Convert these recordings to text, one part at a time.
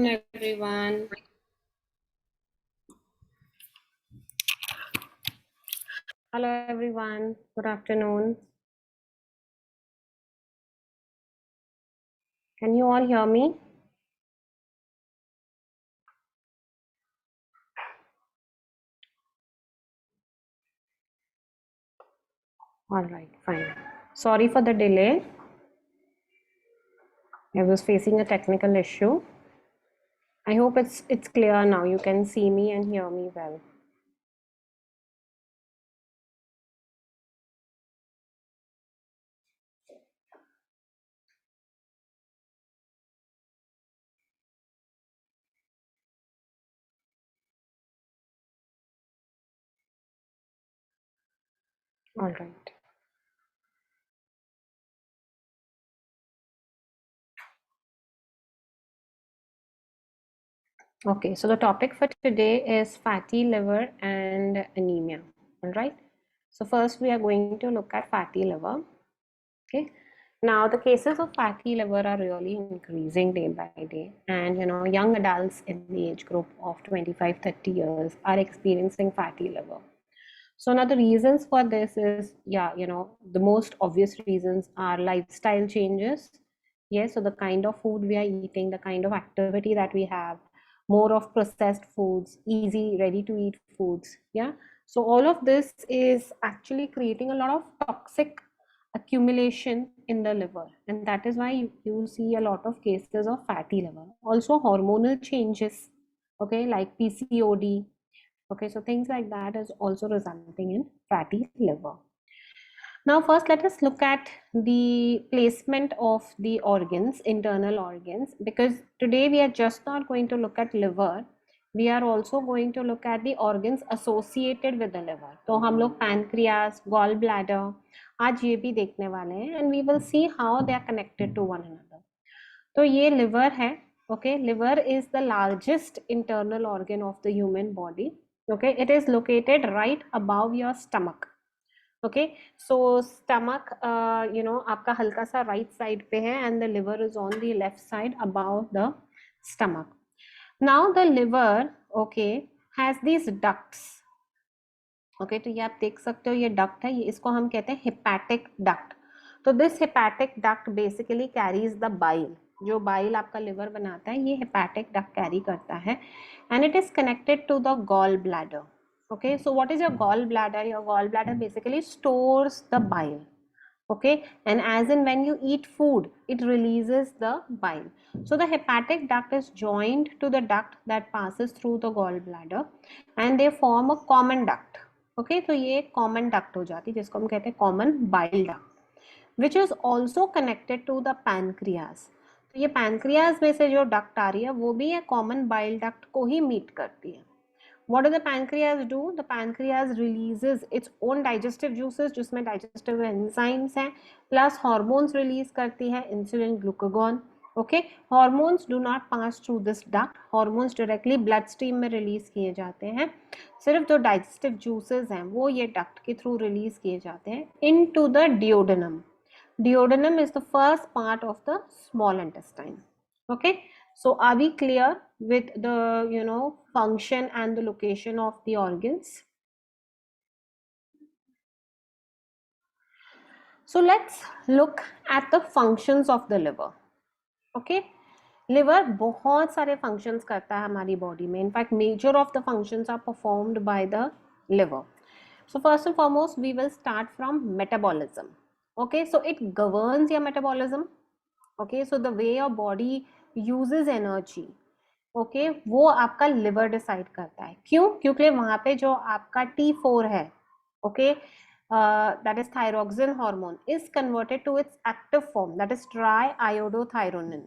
afternoon, everyone. Hello, everyone. Good afternoon. Can you all hear me? All right, fine. Sorry for the delay. I was facing a technical issue. I hope it's clear now. You can see me and hear me well. All right. Okay, so the topic for today is fatty liver and anemia. All right. So first we are going to look at fatty liver. Okay. Now the cases of fatty liver are really increasing day by day, and young adults in the age group of 25-30 years are experiencing fatty liver. So now the reasons for this is, the most obvious reasons are lifestyle changes. Yes, so the kind of food we are eating, the kind of activity that we have, more of processed foods, easy, ready to eat foods. Yeah. So all of this is actually creating a lot of toxic accumulation in the liver, and that is why you see a lot of cases of fatty liver. Also hormonal changes, okay, like PCOD. Okay, so things like that is also resulting in fatty liver. Now, first, let us look at the placement of the organs, internal organs, because today we are just not going to look at liver. We are also going to look at the organs associated with the liver. तो हम लोग pancreas, gallbladder, आज ये भी देखने वाले हैं, and we will see how they are connected to one another. तो ये liver है, okay? Liver is the largest internal organ of the human body. Okay, it is located right above your stomach. Okay, so stomach आपका हल्का सा right side पे है, and the liver is on the left side above the stomach. Now the liver, okay, has these ducts. Okay, तो ये आप देख सकते हो, ये duct है, ये इसको हम कहते हैं hepatic duct. तो this hepatic duct basically carries the bile. जो bile आपका liver बनाता है, ये hepatic duct carry करता है, and it is connected to the gallbladder. Okay, so what is your gallbladder? Your gallbladder basically stores the bile. Okay, and as in when you eat food, it releases the bile. So the hepatic duct is joined to the duct that passes through the gallbladder, and they form a common duct. Okay, तो ये common duct हो जाती है, जिसको हम कहते हैं common bile duct, which is also connected to the pancreas. तो ये pancreas में से जो duct आ रही है, वो भी ये common bile duct को ही meet करती है. What does the pancreas do? The pancreas releases its own digestive juices, जिसमें digestive enzymes हैं, plus hormones release करती है, insulin, glucagon. Okay, hormones do not pass through this duct. Hormones directly bloodstream में release किए जाते हैं. सिर्फ जो digestive juices हैं, वो ये duct के through release किए जाते हैं into the duodenum. Duodenum is the first part of the small intestine. Okay, so are we clear with the function and the location of the organs? So let's look at the functions of the liver. Okay, liver बहुत सारे functions करता है हमारी body में. In fact, major of the functions are performed by the liver. So first and foremost, we will start from metabolism. Okay, so it governs your metabolism. Okay, so the way your body uses energy, okay वो आपका liver decide करता है. क्यों? क्योंकि वहां पे जो आपका T4 है, okay, that is thyroxine hormone is converted to its active form, that is triiodothyronine.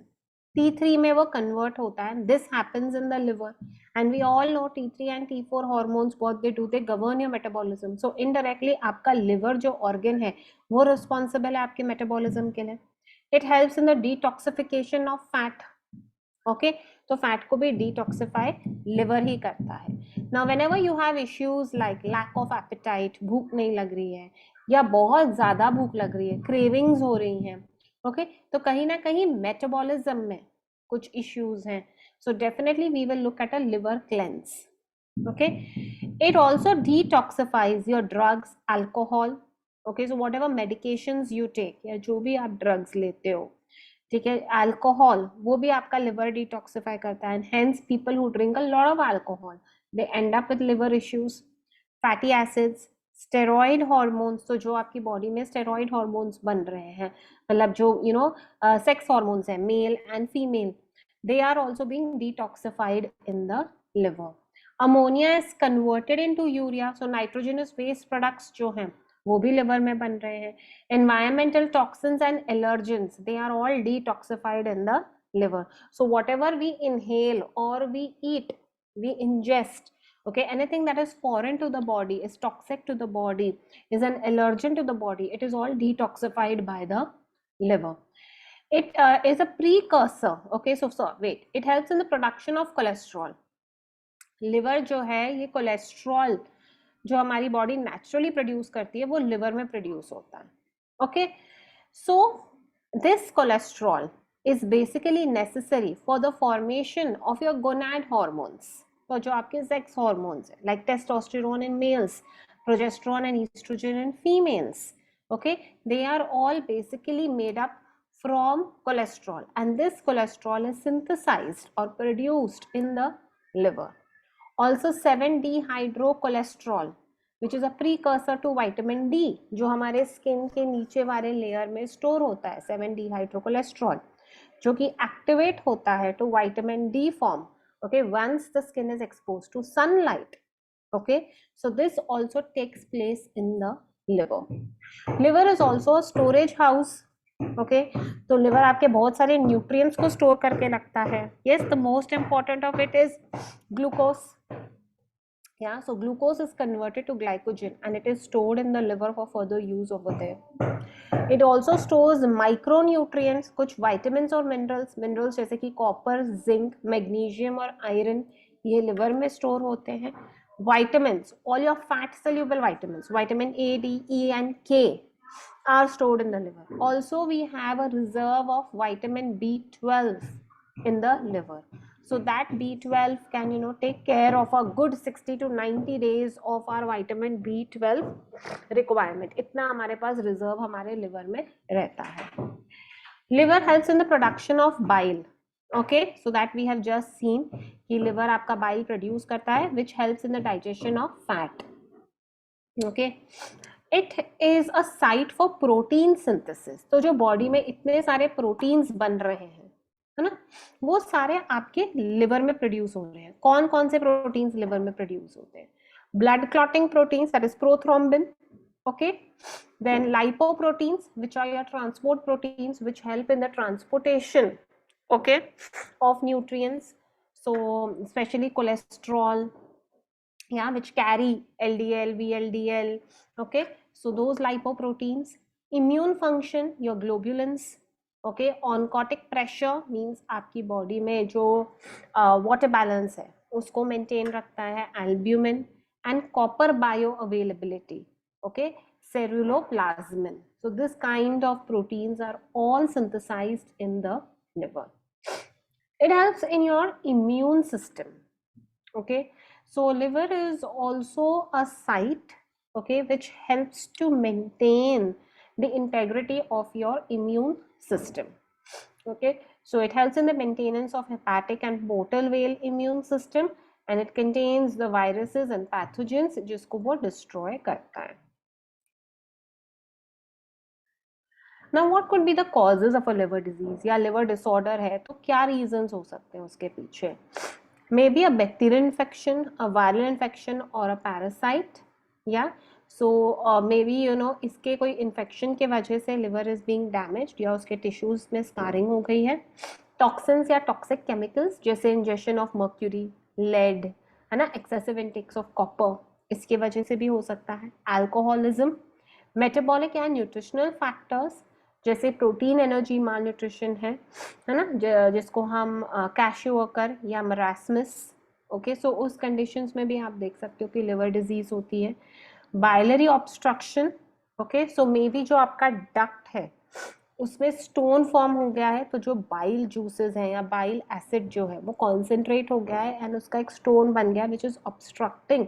T3 में वो convert होता है. This happens in the liver, and we all know T3 and T4 hormones, what they do, they govern your metabolism. So indirectly आपका liver जो organ है, वो responsible है आपके metabolism के लिए. It helps in the detoxification of fat. Okay, तो fat को भी डिटॉक्सिफाई लिवर ही करता है. Now whenever you have issues like lack of appetite, भूख नहीं लग रही है या बहुत ज्यादा भूख लग रही है, क्रेविंग्स हो रही हैं, ओके, तो कहीं ना कहीं मेटाबॉलिज्म में कुछ इश्यूज हैं. So definitely we will look at a liver cleanse. Okay, it also detoxifies your drugs, alcohol. Okay, so whatever medications you take या जो भी आप drugs लेते हो, ठीक है, अल्कोहल वो भी आपका लिवर डिटॉक्सिफाई करता है, and hence people who drink a lot of alcohol they and up with liver issues. Fatty acids, steroid hormones, तो जो आपकी बॉडी में स्टेरॉइड हार्मोन्स बन रहे हैं, मतलब जो सेक्स हार्मोन्स है, male and female, they are also being detoxified in the liver. Ammonia is converted into urea, so nitrogenous waste products जो हैं वो भी liver में बन रहे हैं. Environmental toxins and allergens, they are all detoxified in the liver. So whatever we inhale or we eat, we ingest, okay, anything that is foreign to the body, is toxic to the body, is an allergen to the body, it is all detoxified by the liver. It is a precursor. Okay, so wait, it helps in the production of cholesterol. Liver जो है ये cholesterol जो हमारी body naturally produce करती है वो liver में produce होता है. Okay, so this cholesterol is basically necessary for the formation of your gonad hormones. तो जो आपके सेक्स हॉर्मोन्स है, like testosterone in males, progesterone and estrogen in females, okay, they are all basically made up from cholesterol, and this cholesterol is synthesized or produced in the liver. Also 7-dehydrocholesterol, which is a precursor to vitamin D, जो हमारे skin के नीचे वाले layer में store होता है, 7-dehydrocholesterol, जो कि एक्टिवेट होता है to vitamin D form, okay, once the skin is exposed to sunlight. Okay, so this also takes place in the liver. Liver is also a storage house. Okay, तो liver आपके बहुत सारे nutrients को store करके रखता है. Yes, the most important of it is glucose. Yeah, so glucose is converted to glycogen and it is stored in the liver for further use over there. It also stores micronutrients, कुछ vitamins और minerals जैसे कि copper, zinc, magnesium और iron, ये liver में store होते हैं. Vitamins, all your fat soluble vitamins, vitamin A, D, E and K are stored in the liver. Also we have a reserve of vitamin B12 in the liver, so that B12 can take care of a good 60 to 90 days of our vitamin B12 requirement. इतना हमारे पास reserve हमारे liver में रहता है. Liver helps in the production of bile. Okay, so that we have just seen कि liver आपका bile produce करता है, which helps in the digestion of fat. Okay, it is a site for protein synthesis. तो जो body में इतने सारे proteins बन रहे हैं, है ना, वो सारे आपके liver में produce हो रहे हैं. कौन कौन से proteins liver में produce होते हैं? Blood clotting proteins, that is prothrombin. Okay, then lipoproteins, which are your transport proteins, which help in the transportation, okay, of nutrients. So especially cholesterol, yeah, which carry LDL, VLDL. Okay, so those lipoproteins. Immune function, your globulins. Okay, oncotic pressure means आपकी body में जो water balance है उसको maintain रखता है. Albumin and copper bioavailability. Okay, ceruloplasmin. So this kind of proteins are all synthesized in the liver. It helps in your immune system. Okay, so liver is also a site, okay, which helps to maintain the integrity of your immune system. Okay, so it helps in the maintenance of hepatic and portal vein immune system, and it contains the viruses and pathogens जिसको वो destroy करता है. Now what could be the causes of a liver disease या liver disorder है तो क्या reasons हो सकते हैं उसके पीछे? Maybe a bacterial infection, a viral infection or a parasite. Yeah, so maybe इसके कोई infection के वजह से liver is being damaged या उसके tissues में scarring हो गई है. Toxins या toxic chemicals जैसे ingestion of mercury, lead, है ना, excessive intakes of copper, इसकी वजह से भी हो सकता है. Alcoholism, metabolic and nutritional factors जैसे प्रोटीन एनर्जी माल न्यूट्रिशन है ना, जिसको हम कैशियो वर्कर या मरास्मस. ओके, सो उस कंडीशंस में भी आप देख सकते हो कि लिवर डिजीज होती है. Biliary obstruction. Okay, so may be जो आपका डक्ट है उसमें स्टोन फॉर्म हो गया है, तो जो बाइल जूसेस हैं या बाइल एसिड जो है वो कॉन्सेंट्रेट हो गया है एंड उसका एक स्टोन बन गया which is obstructing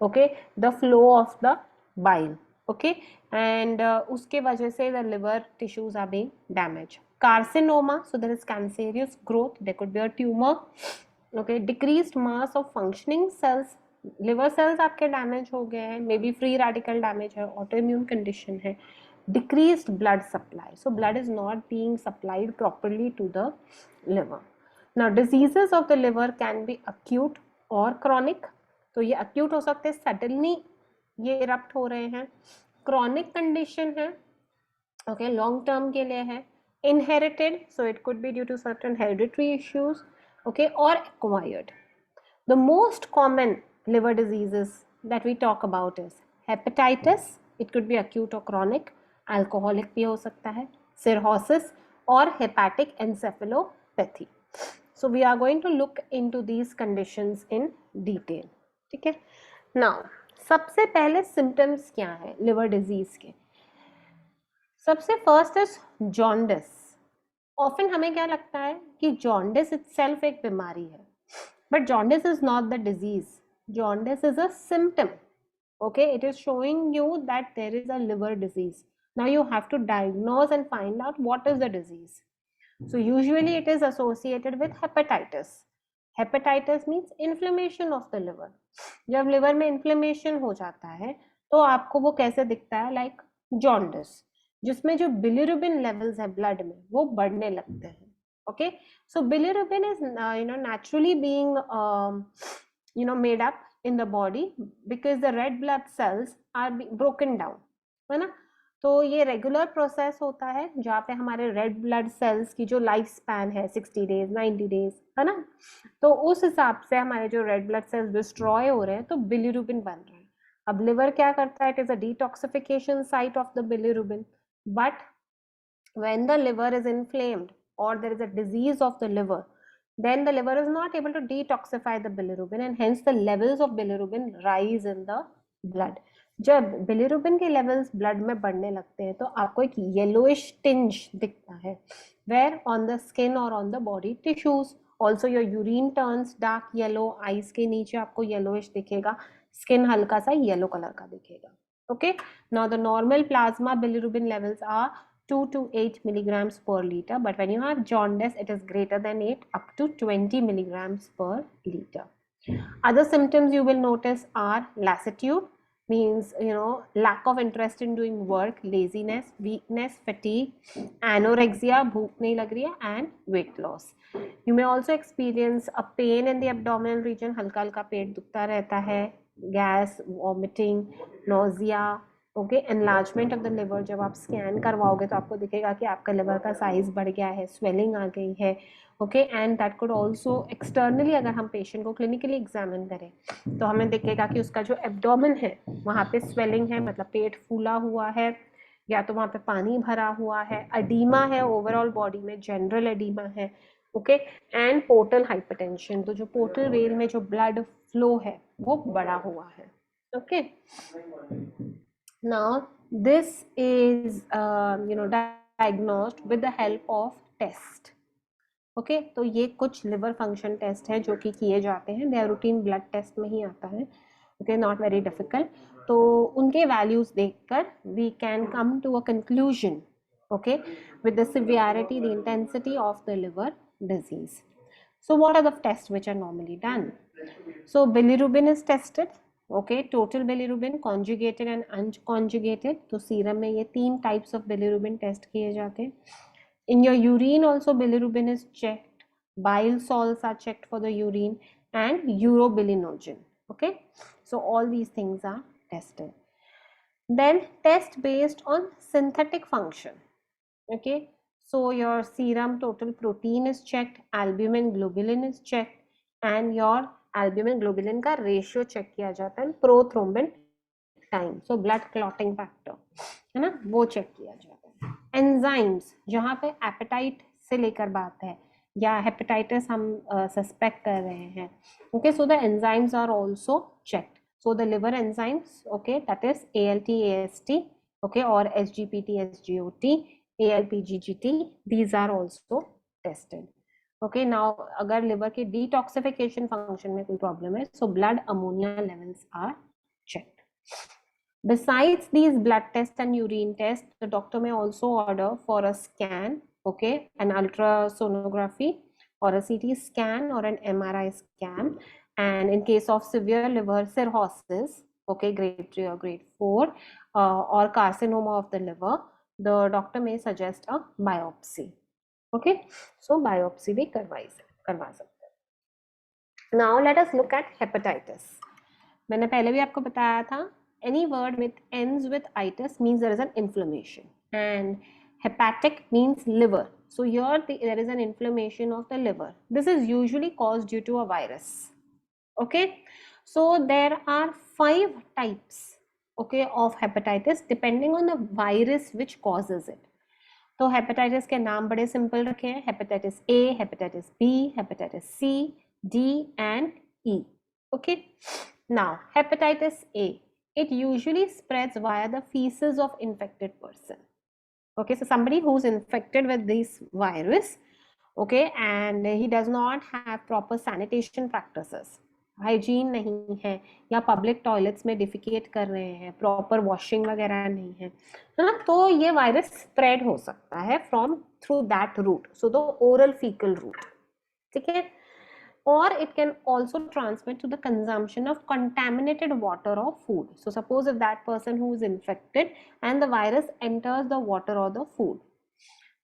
okay the flow of the bile okay and उसके वजह से the liver tissues are being damage. Carcinoma, so there is cancerous growth, there could be a tumor, okay, decreased mass of functioning cells, liver cells आपके damage हो गए हैं, may be free radical damage है, autoimmune condition है, decreased blood supply, so blood is not being supplied properly to the liver. Now diseases of the liver can be acute or chronic, तो ये acute हो सकते हैं, suddenly ये erupt हो रहे हैं, chronic condition है, okay, long term के लिए है, inherited, so it could be due to certain hereditary issues, okay, or acquired. The most common liver diseases that we talk about is hepatitis, it could be acute or chronic, alcoholic भी हो सकता है, cirrhosis or hepatic encephalopathy. So we are going to look into these conditions in detail. ठीक है. Now सबसे पहले symptoms क्या है liver disease के. सबसे फर्स्ट इज जॉन्डिस. ऑफन हमें क्या लगता है कि जॉन्डिस इटसेल्फ एक बीमारी है, but jaundice is not the disease. Jaundice is a symptom. Okay, it is showing you that there is a liver disease. Now you have to diagnose and find out what is the disease. So usually it is associated with hepatitis. Hepatitis means inflammation of the liver. जब liver में inflammation हो जाता है तो आपको वो कैसे दिखता है, लाइक जॉन्डिस, जिसमें जो बिलिरुबिन लेवल्स है ब्लड में वो बढ़ने लगते हैं. Okay, so bilirubin is naturally being made up in the body because the red blood cells are broken down, है ना. तो ये रेगुलर प्रोसेस होता है जहाँ पे हमारे रेड ब्लड सेल्स की जो लाइफ स्पैन है 60 डेज 90 डेज, है ना. तो उस हिसाब से हमारे जो रेड ब्लड सेल्स डिस्ट्रॉय हो रहे हैं तो बिलिरुबिन बन रहा है. अब लिवर क्या करता है, it is a detoxification site of the bilirubin. But when the liver is inflamed or there is a disease of the liver, then the liver is not able to detoxify the bilirubin and hence the levels of bilirubin rise in the blood. जब bilirubin के levels blood में बढ़ने लगते हैं तो आपको एक yellowish tinge दिखता है, where on the skin or on the body tissues. Also your urine turns dark yellow, eyes के नीचे आपको yellowish दिखेगा, skin हल्का सा yellow color का दिखेगा. Okay, now the normal plasma bilirubin levels are 2 to 8 milligrams per liter, but when you have jaundice it is greater than 8 up to 20 milligrams per liter. Other symptoms you will notice are lassitude, means lack of interest in doing work, laziness, weakness, fatigue, anorexia, भूख नहीं लग रही है, and weight loss. You may also experience a pain in the abdominal region, हल्का हल्का पेट दुखता रहता है, gas, vomiting, nausea, okay, enlargement of the liver. जब आप स्कैन करवाओगे तो आपको दिखेगा कि आपका लिवर का साइज बढ़ गया है, स्वेलिंग आ गई है. Okay, and that could also externally, अगर हम पेशेंट को क्लिनिकली एग्जामिन करें तो हमें दिखेगा कि उसका जो एब्डोमेन है वहाँ पे स्वेलिंग है, मतलब पेट फूला हुआ है, या तो वहाँ पे पानी भरा हुआ है, एडीमा है ओवरऑल बॉडी में, जनरल एडीमा है. ओके, एंड पोर्टल हाइपरटेंशन, तो जो पोर्टल वेन में जो ब्लड फ्लो है वो बढ़ा हुआ है. Okay, now this is diagnosed with the help of test. Okay, तो ये कुछ लिवर फंक्शन टेस्ट है जो कि किए जाते हैं, they are routine blood test में ही आता है. Okay, not very difficult. तो उनके वैल्यूज देखकर we can come to a conclusion, okay, with the severity, the intensity of the liver disease. So what are the tests which are normally done? So bilirubin is tested, okay, total bilirubin, conjugated and unconjugated. तो serum में ये 3 types of bilirubin test किए जाते हैं. In your urine also bilirubin is checked, bile salts are checked for the urine, and urobilinogen. Okay, so all these things are tested. Then test based on synthetic function. Okay, so your serum total protein is checked, albumin globulin is checked, and your albumin globulin का ratio check किया जाता है, prothrombin time, so blood clotting factor, है ना, वो check किया जाता है. Enzymes, जहाँ पे appetite से लेकर बात है या hepatitis हम suspect कर रहे हैं. Okay, so the enzymes are also checked. So the liver enzymes, okay, that is ALT, AST, okay, or SGPT, SGOT, ALPGGT, these are also tested. Okay, now अगर liver के detoxification function में कोई problem है, so blood ammonia levels are checked. Besides these blood tests and urine tests, the doctor may also order for a scan, okay, an ultrasonography or a CT scan or an MRI scan. And in case of severe liver cirrhosis, okay, grade 3 or grade 4, or carcinoma of the liver, the doctor may suggest a biopsy. Okay, so biopsy भी करवा सकते हैं. Now let us look at hepatitis. मैंने पहले भी आपको बताया था, any word with ends with itis means there is an inflammation, and hepatic means liver. So here there is an inflammation of the liver. This is usually caused due to a virus. Okay, so there are 5 types, okay, of hepatitis depending on the virus which causes it. तो hepatitis के नाम बड़े simple रखे हैं, hepatitis A, hepatitis B, hepatitis C, D and E. Okay, now hepatitis A, it usually spreads via the feces of infected person. Okay, so somebody who's infected with this virus, okay, and he does not have proper sanitation practices, hygiene नहीं है, या public toilets में defecate कर रहे हैं, proper washing वगैरह नहीं है ना, तो ये वायरस स्प्रेड हो सकता है from through that route, so the oral faecal route. ठीक है, or it can also transmit to the consumption of contaminated water or food. So suppose if that person who is infected and the virus enters the water or the food.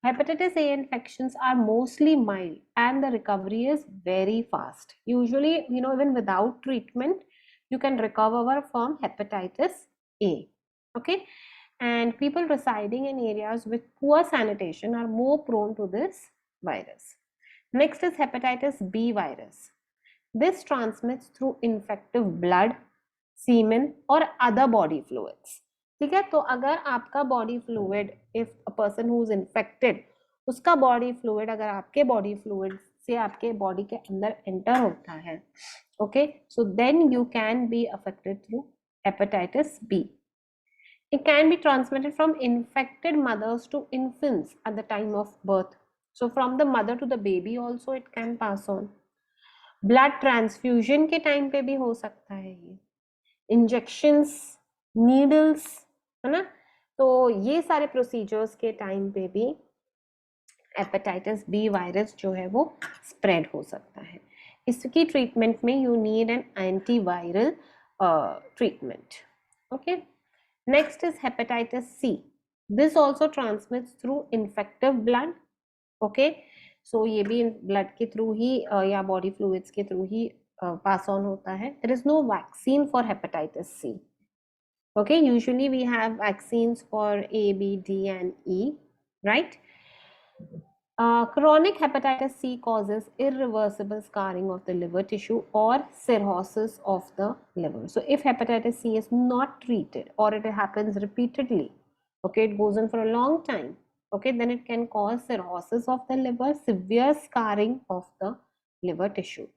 Hepatitis A infections are mostly mild and the recovery is very fast. Usually, even without treatment, you can recover from hepatitis A. Okay, and people residing in areas with poor sanitation are more prone to this virus. Next is hepatitis B virus. This transmits through infective blood, semen or other body fluids. ठीक है, तो अगर आपका body fluid, if a person who is infected, उसका body fluid अगर आपके body fluid से आपके बॉडी के अंदर एंटर होता है, okay, so then you can be affected through hepatitis B. It can be transmitted from infected mothers to infants at the time of birth. So from the mother to the baby also it can pass on. Blood transfusion के time पे भी हो सकता है ये. Injections, needles, है ना, तो ये सारे प्रोसीजर्स के टाइम पे भी हेपेटाइटिस बी वायरस जो है वो स्प्रेड हो सकता है. इसकी ट्रीटमेंट में you need an antiviral treatment. Okay, next is hepatitis C. This also transmits through infective blood. Okay, so ये भी ब्लड के थ्रू ही या बॉडी फ्लूइड्स के थ्रू ही pass on होता है. There is no vaccine for hepatitis C. Okay, usually we have vaccines for A, B, D and E, right? Chronic hepatitis C causes irreversible scarring of the liver tissue or cirrhosis of the liver. So if hepatitis C is not treated or it happens repeatedly, okay, it goes on for a long time, okay, then it can cause cirrhosis of the liver, severe scarring of the liver tissue.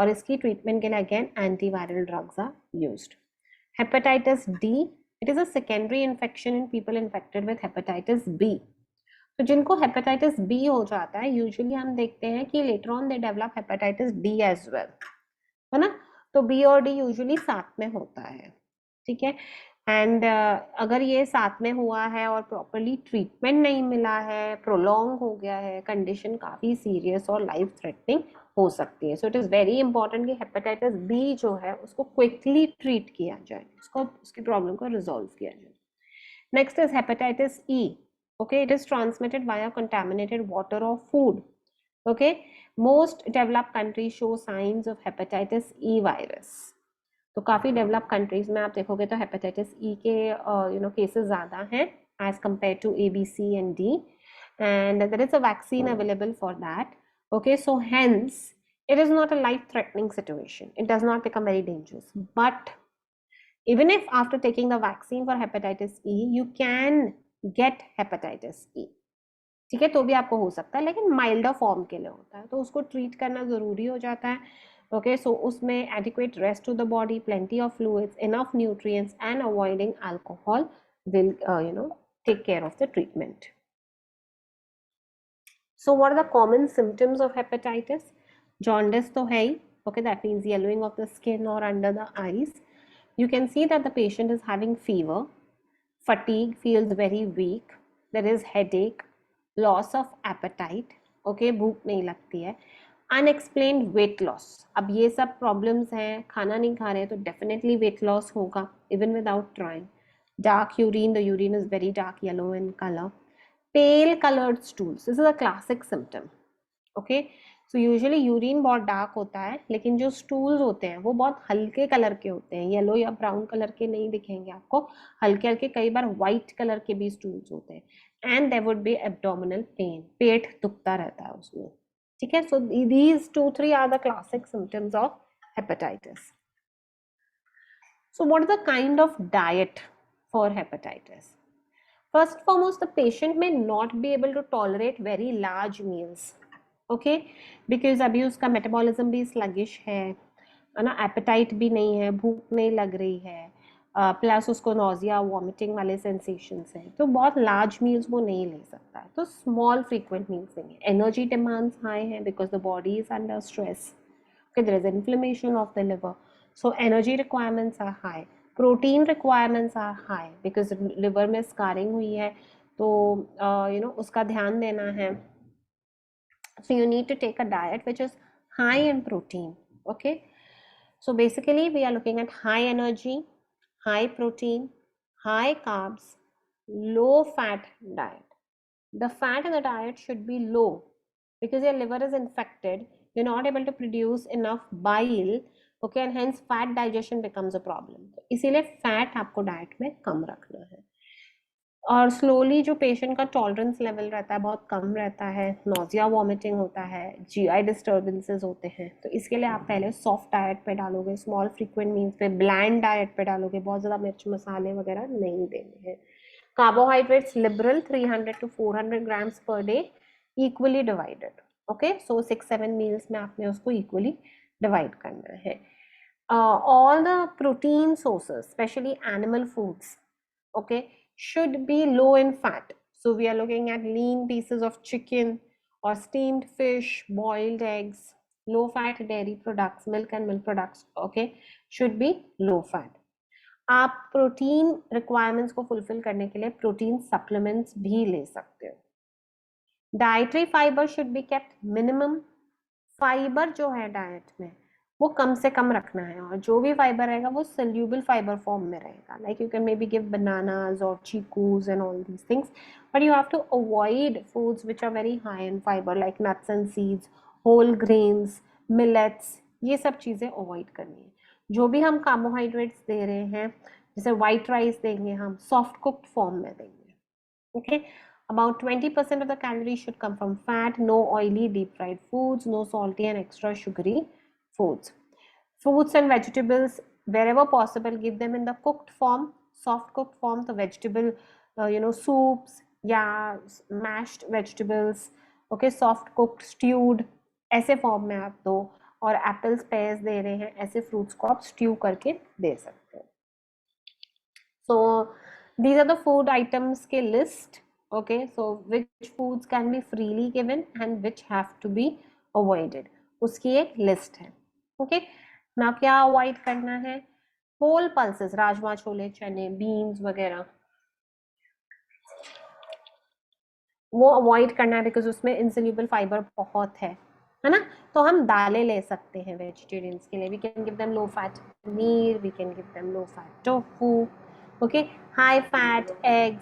और इसकी treatment के लिए again antiviral drugs are used. Hepatitis D, it is a secondary infection in people infected with hepatitis B. तो जिनको hepatitis B हो जाता है, usually हम देखते हैं कि later on they develop hepatitis D as well, है ना, तो बी और डी यूजुअली साथ में होता है. ठीक है, एंड अगर ये साथ में हुआ है और प्रॉपरली ट्रीटमेंट नहीं मिला है, प्रोलॉन्ग हो गया है, कंडीशन काफ़ी सीरियस और लाइफ थ्रेटनिंग हो सकती है. So it is very important कि हेपेटाइटिस बी जो है उसको क्विकली ट्रीट किया जाए, उसकी प्रॉब्लम को रिजॉल्व किया जाए. Next is hepatitis E. Okay, it is transmitted via contaminated water और food. Okay, most developed countries show signs of hepatitis E virus. तो काफ़ी डेवलप कंट्रीज में आप देखोगे तो हेपेटाइटिस ई के केसेस ज़्यादा हैं as compare to A, B, C and D, and there is a vaccine available for that. Okay, so hence it is not a life-threatening situation. It does not become very dangerous. But even if after taking the vaccine for hepatitis E, you can get hepatitis E. ठीक है, तो भी आपको हो सकता है, लेकिन milder form के लिए होता है, तो उसको ट्रीट करना ज़रूरी हो जाता है. ओके, सो उसमें adequate rest to the body, plenty of fluids, enough nutrients and avoiding alcohol will take care of the treatment. So what are the common symptoms of hepatitis? Jaundice तो है ही, okay, that means yellowing of the skin or under the eyes. You can see that the patient is having fever, fatigue, feels very weak, there is headache, loss of appetite, okay, भूख नहीं लगती है, unexplained weight loss. अब ये सब problems हैं, खाना नहीं खा रहे हैं तो definitely weight loss होगा even without trying. Dark urine, the urine is very dark yellow in color. Pale colored stools, this is a classic symptom. Okay, so usually urine बहुत डार्क होता है, लेकिन जो स्टूल्स होते हैं वो बहुत हल्के कलर के होते हैं, येलो या ब्राउन कलर के नहीं दिखेंगे आपको, हल्के हल्के, कई बार व्हाइट कलर के भी स्टूल्स होते हैं. And there would be abdominal pain, पेट दुखता रहता है उसमें. ठीक है, so these 2-3 are the classic symptoms of hepatitis. So what is the kind of diet for hepatitis? First and foremost, the patient may not be able to tolerate very large meals. Okay, because अभी उसका metabolism भी sluggish है ना, apatite भी नहीं है, भूख नहीं लग रही है, प्लस उसको नोजिया वॉमिटिंग वाले सेंसेशंस हैं, तो बहुत लार्ज मील्स वो नहीं ले सकता है, तो स्मॉल फ्रीक्वेंट मील्स लेंगे. एनर्जी डिमांड्स हाई हैं because the body is under stress. Okay, there is inflammation of the liver, so energy requirements are high. Protein requirements are high because liver में scarring हुई है, तो उसका ध्यान देना है. So you need to take a diet which is high in protein. Okay, so basically we are looking at high energy, high protein, high carbs, low fat diet. The fat in the diet should be low because your liver is infected, you're not able to produce enough bile, okay, and hence fat digestion becomes a problem. इसीलिए fat आपको diet में कम रखना है. और slowly जो patient का tolerance level रहता है बहुत कम रहता है, नोजिया वॉमिटिंग होता है, जीआई डिस्टर्बेंसेस होते हैं, तो इसके लिए आप पहले सॉफ्ट डाइट पे डालोगे, स्मॉल फ्रीक्वेंट मील्स पे, ब्लैंड डाइट पे डालोगे, बहुत ज़्यादा मिर्च मसाले वगैरह नहीं देने हैं. Carbohydrates liberal, 300 to 400 grams per day, equally divided. Okay, so 6-7 meals में आपने उसको equally divide करना है. All the protein sources, especially animal foods, okay, should be low in fat. So we are looking at lean pieces of chicken or steamed fish, boiled eggs, low fat dairy products, milk and milk products, okay, should be low fat. आप protein requirements को fulfil करने के लिए protein supplements भी ले सकते हो. Dietary fibre should be kept minimum. Fibre जो है डाइट में वो कम से कम रखना है, और जो भी फाइबर रहेगा वो सोल्यूबल फाइबर फॉर्म में रहेगा. Like you can may be give bananas और chikoos and all these things, but you have to avoid foods which are very high in fibre like nuts and seeds, whole grains, millets, ये सब चीज़ें avoid करनी है. जो भी हम carbohydrates दे रहे हैं, जैसे वाइट राइस देंगे हम, सॉफ्ट कुक्ड फॉर्म में देंगे. Okay, about 20% of the calories should come from fat. No oily deep fried foods, no salty and extra sugary foods. Fruits and vegetables, wherever possible, give them in the cooked form, soft cooked form. The vegetable soups, yeah, mashed vegetables, okay, soft cooked, stewed, ऐसे form में आप दो. और apples pairs दे रहे हैं, ऐसे fruits को आप स्ट्यू करके दे सकते हो. So these are the food items के list. Okay, so which foods can be freely given and which have to be avoided, उसकी एक लिस्ट है. ओके, ना क्या अवॉइड करना है? होल पल्सेस, राजमा, छोले, चने, बीन्स वगैरह, वो अवॉइड करना है बिकॉज उसमें इंसोल्यूबल फाइबर बहुत है ना. तो हम दालें ले सकते हैं वेजिटेरियंस के लिए. We can give them low fat paneer, we can give them low fat tofu. Okay, high fat egg,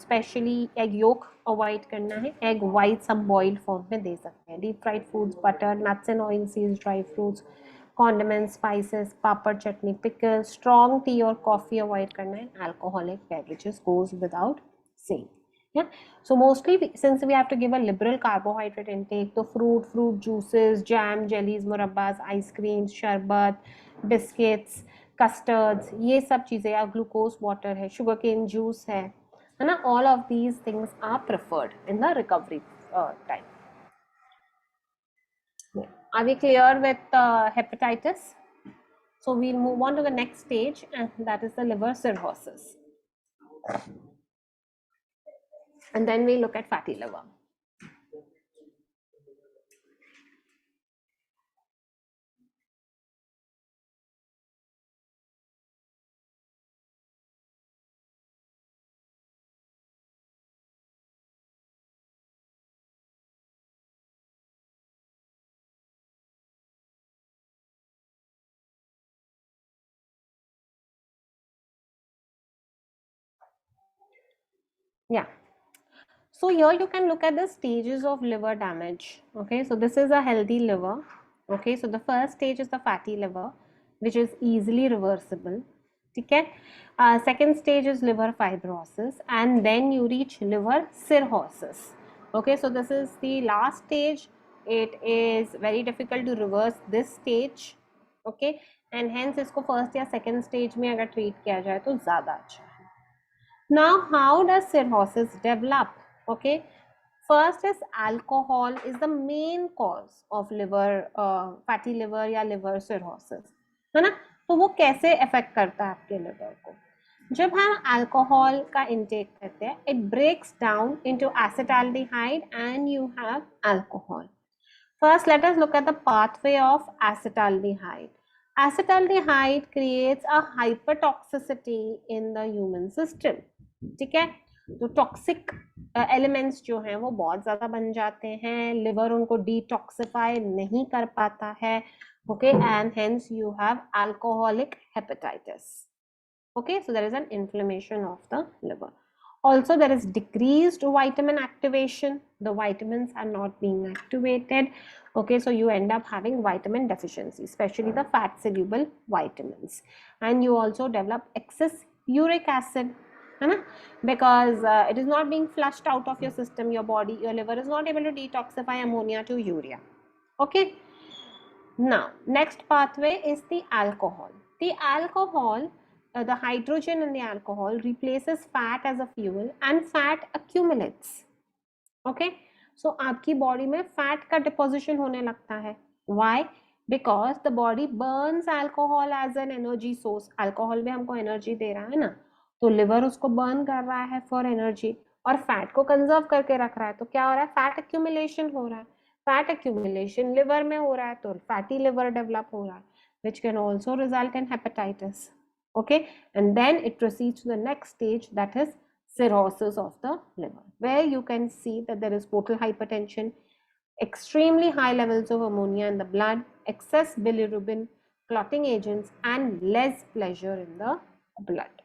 specially egg yolk avoid करना है. एग वाइट्स हम बॉइल्ड फॉर्म में दे सकते हैं. Deep fried foods, butter, nuts and oil seeds, dry fruits, condiments, spices, papad, chutney, pickle, strong tea और coffee avoid करना है. Alcoholic beverages goes without saying. Yeah, so mostly since we have to give a liberal carbohydrate intake, तो fruit juices, jam, jellies, murabbas, ice creams, शरबत, biscuits, custards, ये सब चीज़ें, या glucose water है, sugar cane juice है ना, all of these things are preferred in the recovery time. Are we clear with hepatitis? So we'll move on to the next stage, and that is the liver cirrhosis. And then we look at fatty liver. Yeah. So here you can look at the stages of liver damage. Okay, so this is a healthy liver. Okay, so the first stage is the fatty liver, which is easily reversible. Okay, second stage is liver fibrosis, and then you reach liver cirrhosis. Okay, so this is the last stage. It is very difficult to reverse this stage. Okay, and hence इसको first या second stage में अगर treat किया जाए तो ज़्यादा अच्छा है. Now, how does cirrhosis develop? Okay, first is alcohol is the main cause of liver fatty liver या liver cirrhosis, है ना. तो वो कैसे affect करता है आपके liver को? जब हम alcohol का intake करते हैं, it breaks down into acetaldehyde and you have alcohol. First, let us look at the pathway of acetaldehyde. Acetaldehyde creates a hypertoxicity in the human system. ठीक है, तो टॉक्सिक एलिमेंट्स जो हैं वो बहुत ज़्यादा बन जाते हैं, लिवर उनको डिटॉक्सिफाई नहीं कर पाता है. Okay, and hence you have alcoholic hepatitis. Okay, so there is an inflammation of the liver. Also, there is decreased vitamin activation. The vitamins are not being activated. Okay, so you end up having vitamin deficiency, especially the fat soluble vitamins. And you also develop excess uric acid, because it is not being flushed out of your system, your body, your liver is not able to detoxify ammonia to urea. Okay, now next pathway is the alcohol. The hydrogen in the alcohol replaces fat as a fuel and fat accumulates. Okay, so आपकी body में fat का deposition होने लगता है. Why? Because the body burns alcohol as an energy source. Alcohol भी हमको energy दे रहा है ना, तो liver उसको burn कर रहा है for energy और fat को conserve करके रख रहा है. तो क्या हो रहा है? Fat accumulation हो रहा है. Fat accumulation liver में हो रहा है तो fatty liver develop हो रहा है, which can also result in hepatitis. Okay, and then it proceeds to the next stage, that is cirrhosis of the liver, where you can see that there is portal hypertension, extremely high levels of ammonia in the blood, excess bilirubin, clotting agents, and less pleasure in the blood.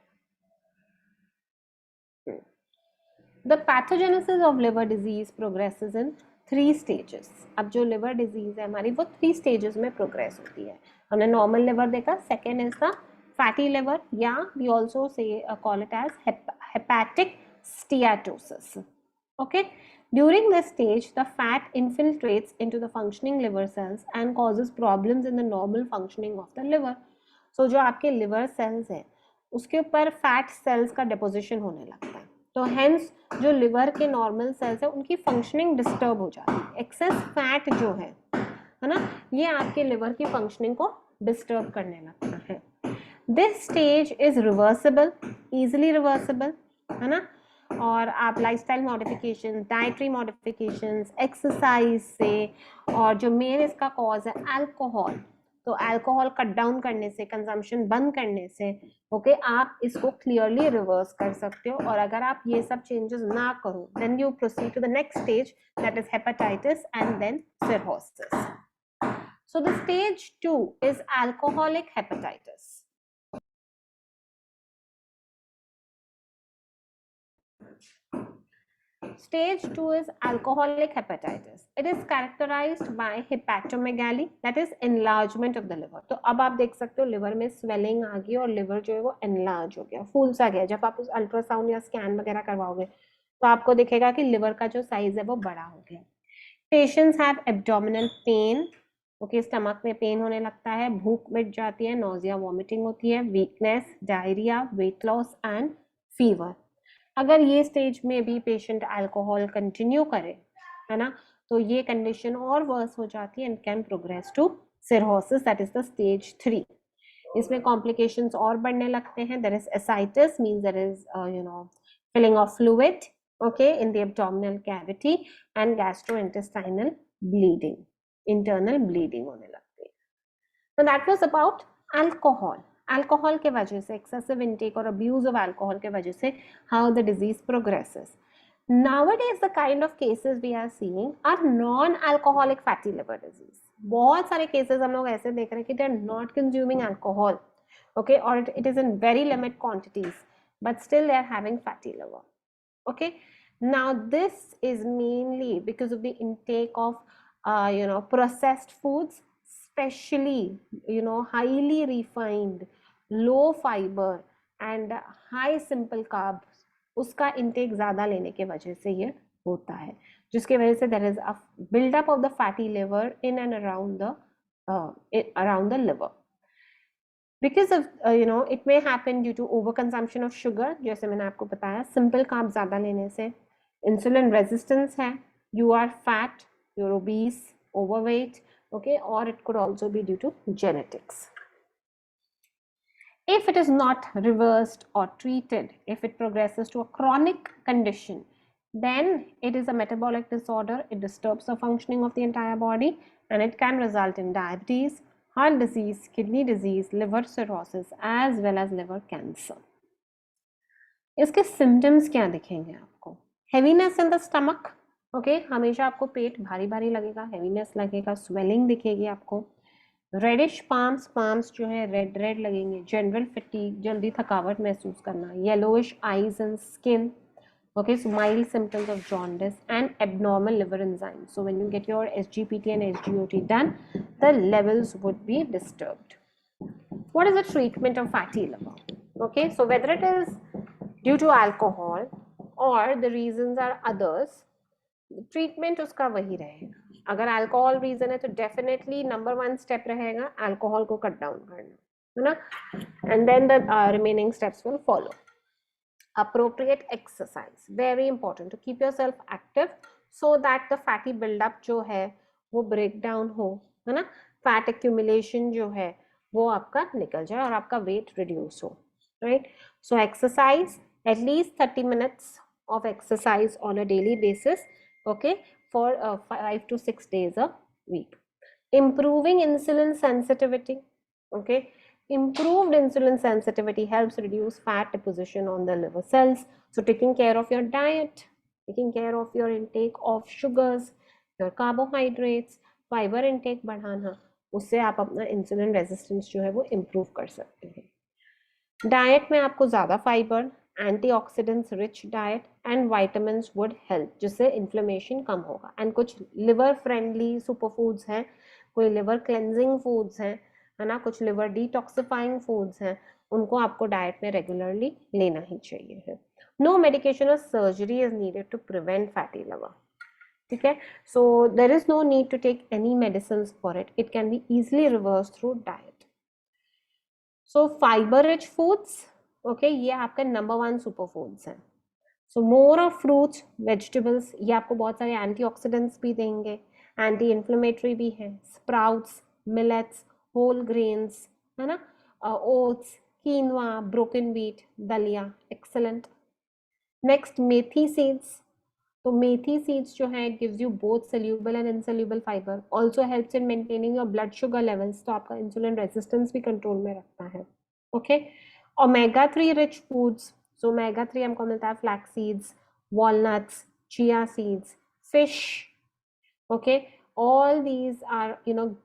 The pathogenesis of liver disease progresses in 3 stages. अब जो liver disease है हमारी वो 3 stages में progress होती है. हमने normal liver देखा, second is the fatty liver, या we also say call it as hepatic steatosis. Okay, during this stage the fat infiltrates into the functioning liver cells and causes problems in the normal functioning of the liver. So जो आपके liver cells है उसके ऊपर fat cells का deposition होने लगता है, तो हेंस जो लिवर के नॉर्मल सेल्स है उनकी फंक्शनिंग डिस्टर्ब हो जाती है. एक्सेस फैट जो है ना, ये आपके लिवर की फंक्शनिंग को डिस्टर्ब करने लगता है. This stage is reversible, easily reversible, है ना. और आप lifestyle modification, dietary modification, exercise से, और जो मेन इसका कॉज है अल्कोहल, तो अल्कोहल कट डाउन करने से, कंजम्पशन बंद करने से, ओके, आप इसको क्लियरली रिवर्स कर सकते हो. और अगर आप ये सब चेंजेस ना करो, then you proceed to the next stage, that is hepatitis and then cirrhosis. So the stage 2 is alcoholic hepatitis. Stage 2 is alcoholic hepatitis. It is characterized by hepatomegaly, that is enlargement of the liver. तो अब आप देख सकते हो liver में swelling आ गई और liver जो है वो एनलार्ज हो गया, फूल सा गया. जब आप उस अल्ट्रासाउंड या स्कैन वगैरह करवाओगे तो आपको दिखेगा कि लिवर का जो साइज है वो बड़ा हो गया. Patients have abdominal pain. Okay, stomach में पेन होने लगता है, भूख मिट जाती है, नोजिया वॉमिटिंग होती है, weakness, diarrhoea, weight loss and fever. अगर ये स्टेज में भी पेशेंट अल्कोहल कंटिन्यू करे, है ना, तो ये कंडीशन और वर्स हो जाती है and can progress to cirrhosis, that is the stage 3. इसमें कॉम्प्लिकेशंस और बढ़ने लगते हैं. There is ascites, means there is filling of fluid, okay, in the abdominal cavity, and gastrointestinal bleeding, internal bleeding होने लगती है. So that was about alcohol. Alcohol के वजह से, एक्सेसिव इनटेक और अब्यूज ऑफ अल्कोहल के वजह से how the disease progresses. Nowadays the kind of cases we are seeing are non-alcoholic fatty liver disease. बहुत सारे cases हम लोग ऐसे देख रहे हैं कि they are not consuming alcohol, okay, or it is in very limited quantities, but still they are having fatty liver. Okay, now this is mainly because of the intake of processed foods, especially highly refined, low fiber and high simple carbs, उसका intake ज़्यादा लेने के वजह से ये होता है, जिसके वजह से there is a buildup of the fatty liver in and around the liver. Because of it may happen due to overconsumption of sugar, जैसे मैंने आपको बताया, simple carbs ज़्यादा लेने से, insulin resistance है, you are fat, you're obese, overweight, okay, or it could also be due to genetics. If it is not reversed or treated, if it progresses to a chronic condition, then it is a metabolic disorder. It disturbs the functioning of the entire body and it can result in diabetes, heart disease, kidney disease, liver cirrhosis, as well as liver cancer. इसके symptoms क्या दिखेंगे आपको? Heaviness in the stomach, okay, हमेशा आपको पेट भारी भारी लगेगा, heaviness लगेगा, swelling दिखेगी आपको, रेडिश पाम्स जो है रेड लगेंगे, जनरल फटीग, जल्दी थकावट महसूस करना, yellowish eyes and skin, okay, so mild symptoms of jaundice and abnormal liver enzymes. So when you get your SGPT and SGOT done, the levels would be disturbed. What is the treatment of fatty liver? Okay, so whether it is due to alcohol or the reasons are others, treatment उसका वही रहेगा. अगर alcohol reason है तो definitely number 1 step रहेगा alcohol को cut down करना, है ना, and then the remaining steps will follow. Appropriate exercise, very important to keep yourself active so that the fatty buildup जो है वो break down हो, है ना, fat accumulation जो है वो आपका निकल जाए और आपका weight reduce हो, right? So exercise, at least 30 minutes of exercise on a daily basis, okay, for 5 to 6 days a week. Improving insulin sensitivity, okay, improved insulin sensitivity helps reduce fat deposition on the liver cells. So taking care of your diet, taking care of your intake of sugars, your carbohydrates, fiber intake बढ़ाना, उससे आप अपना insulin resistance जो है वो improve कर सकते हैं. डाइट में आपको ज़्यादा fibre, antioxidants rich diet and vitamins would help, जिससे इन्फ्लेमेशन कम होगा. एंड कुछ लिवर फ्रेंडली सुपर फूड्स हैं, कोई लिवर क्लेंजिंग फूड्स हैं, है ना, कुछ लिवर डिटॉक्सिफाइंग फूड्स हैं, उनको आपको डाइट में रेगुलरली लेना ही चाहिए है. नो मेडिकेशन और surgery is needed to prevent fatty liver. ठीक है, so there is no need to take any medicine for it, it can be easily reverse through diet. So fibre rich foods, okay, ये आपका number 1 super foods हैं. So more of fruits vegetables, ये आपको बहुत सारे antioxidants भी देंगे, anti inflammatory भी हैं. स्प्राउट्स, मिलेट्स, होल ग्रेन्स, है ना, ओट्स, कीनवा, ब्रोकन व्हीट, दलिया, एक्सेलेंट. नेक्स्ट मेथी सीड्स. तो मेथी सीड्स जो है it gives you both soluble and insoluble fibre, also helps in maintaining your blood sugar levels, तो आपका इंसुलिन रेजिस्टेंस भी कंट्रोल में रखता है. Okay, omega 3 rich foods. So omega 3 हमको मिलता है flax seeds, walnuts, chia seeds, fish. Okay, all these are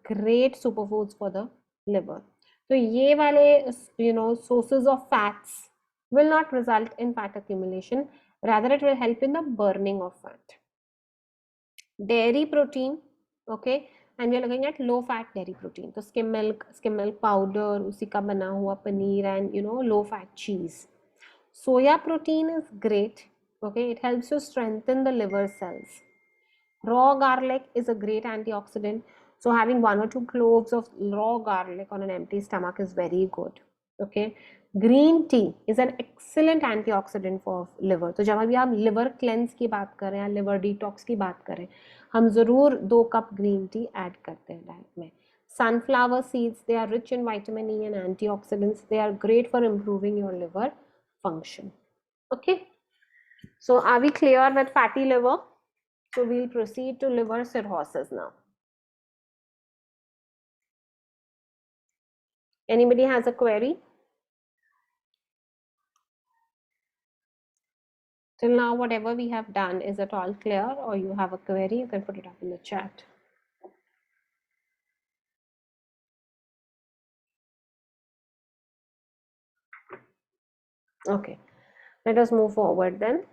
great superfoods for the liver. तो ये वाले sources of fats will not result in fat accumulation, rather it will help in the burning of fat. Dairy protein, okay, and we are looking at low fat dairy protein. तो skim milk powder, उसी का बना हुआ paneer and low fat cheese. Soya protein is great, okay, it helps to strengthen the liver cells. Raw garlic is a great antioxidant. So having 1 or 2 cloves of raw garlic on an empty stomach is very good. Okay. Green tea is an excellent antioxidant for liver. तो जब भी आप liver cleanse की बात करें या liver detox की बात करें, हम ज़रूर 2 कप green tea ऐड करते हैं डाइट में. Sunflower seeds, they are rich in vitamin E and antioxidants. They are great for improving your liver function. Okay. So are we clear with fatty liver? So we'll proceed to liver cirrhosis now. Anybody has a query? Till now, whatever we have done, is it all clear, or you have a query? You can put it up in the chat. Okay, let us move forward then.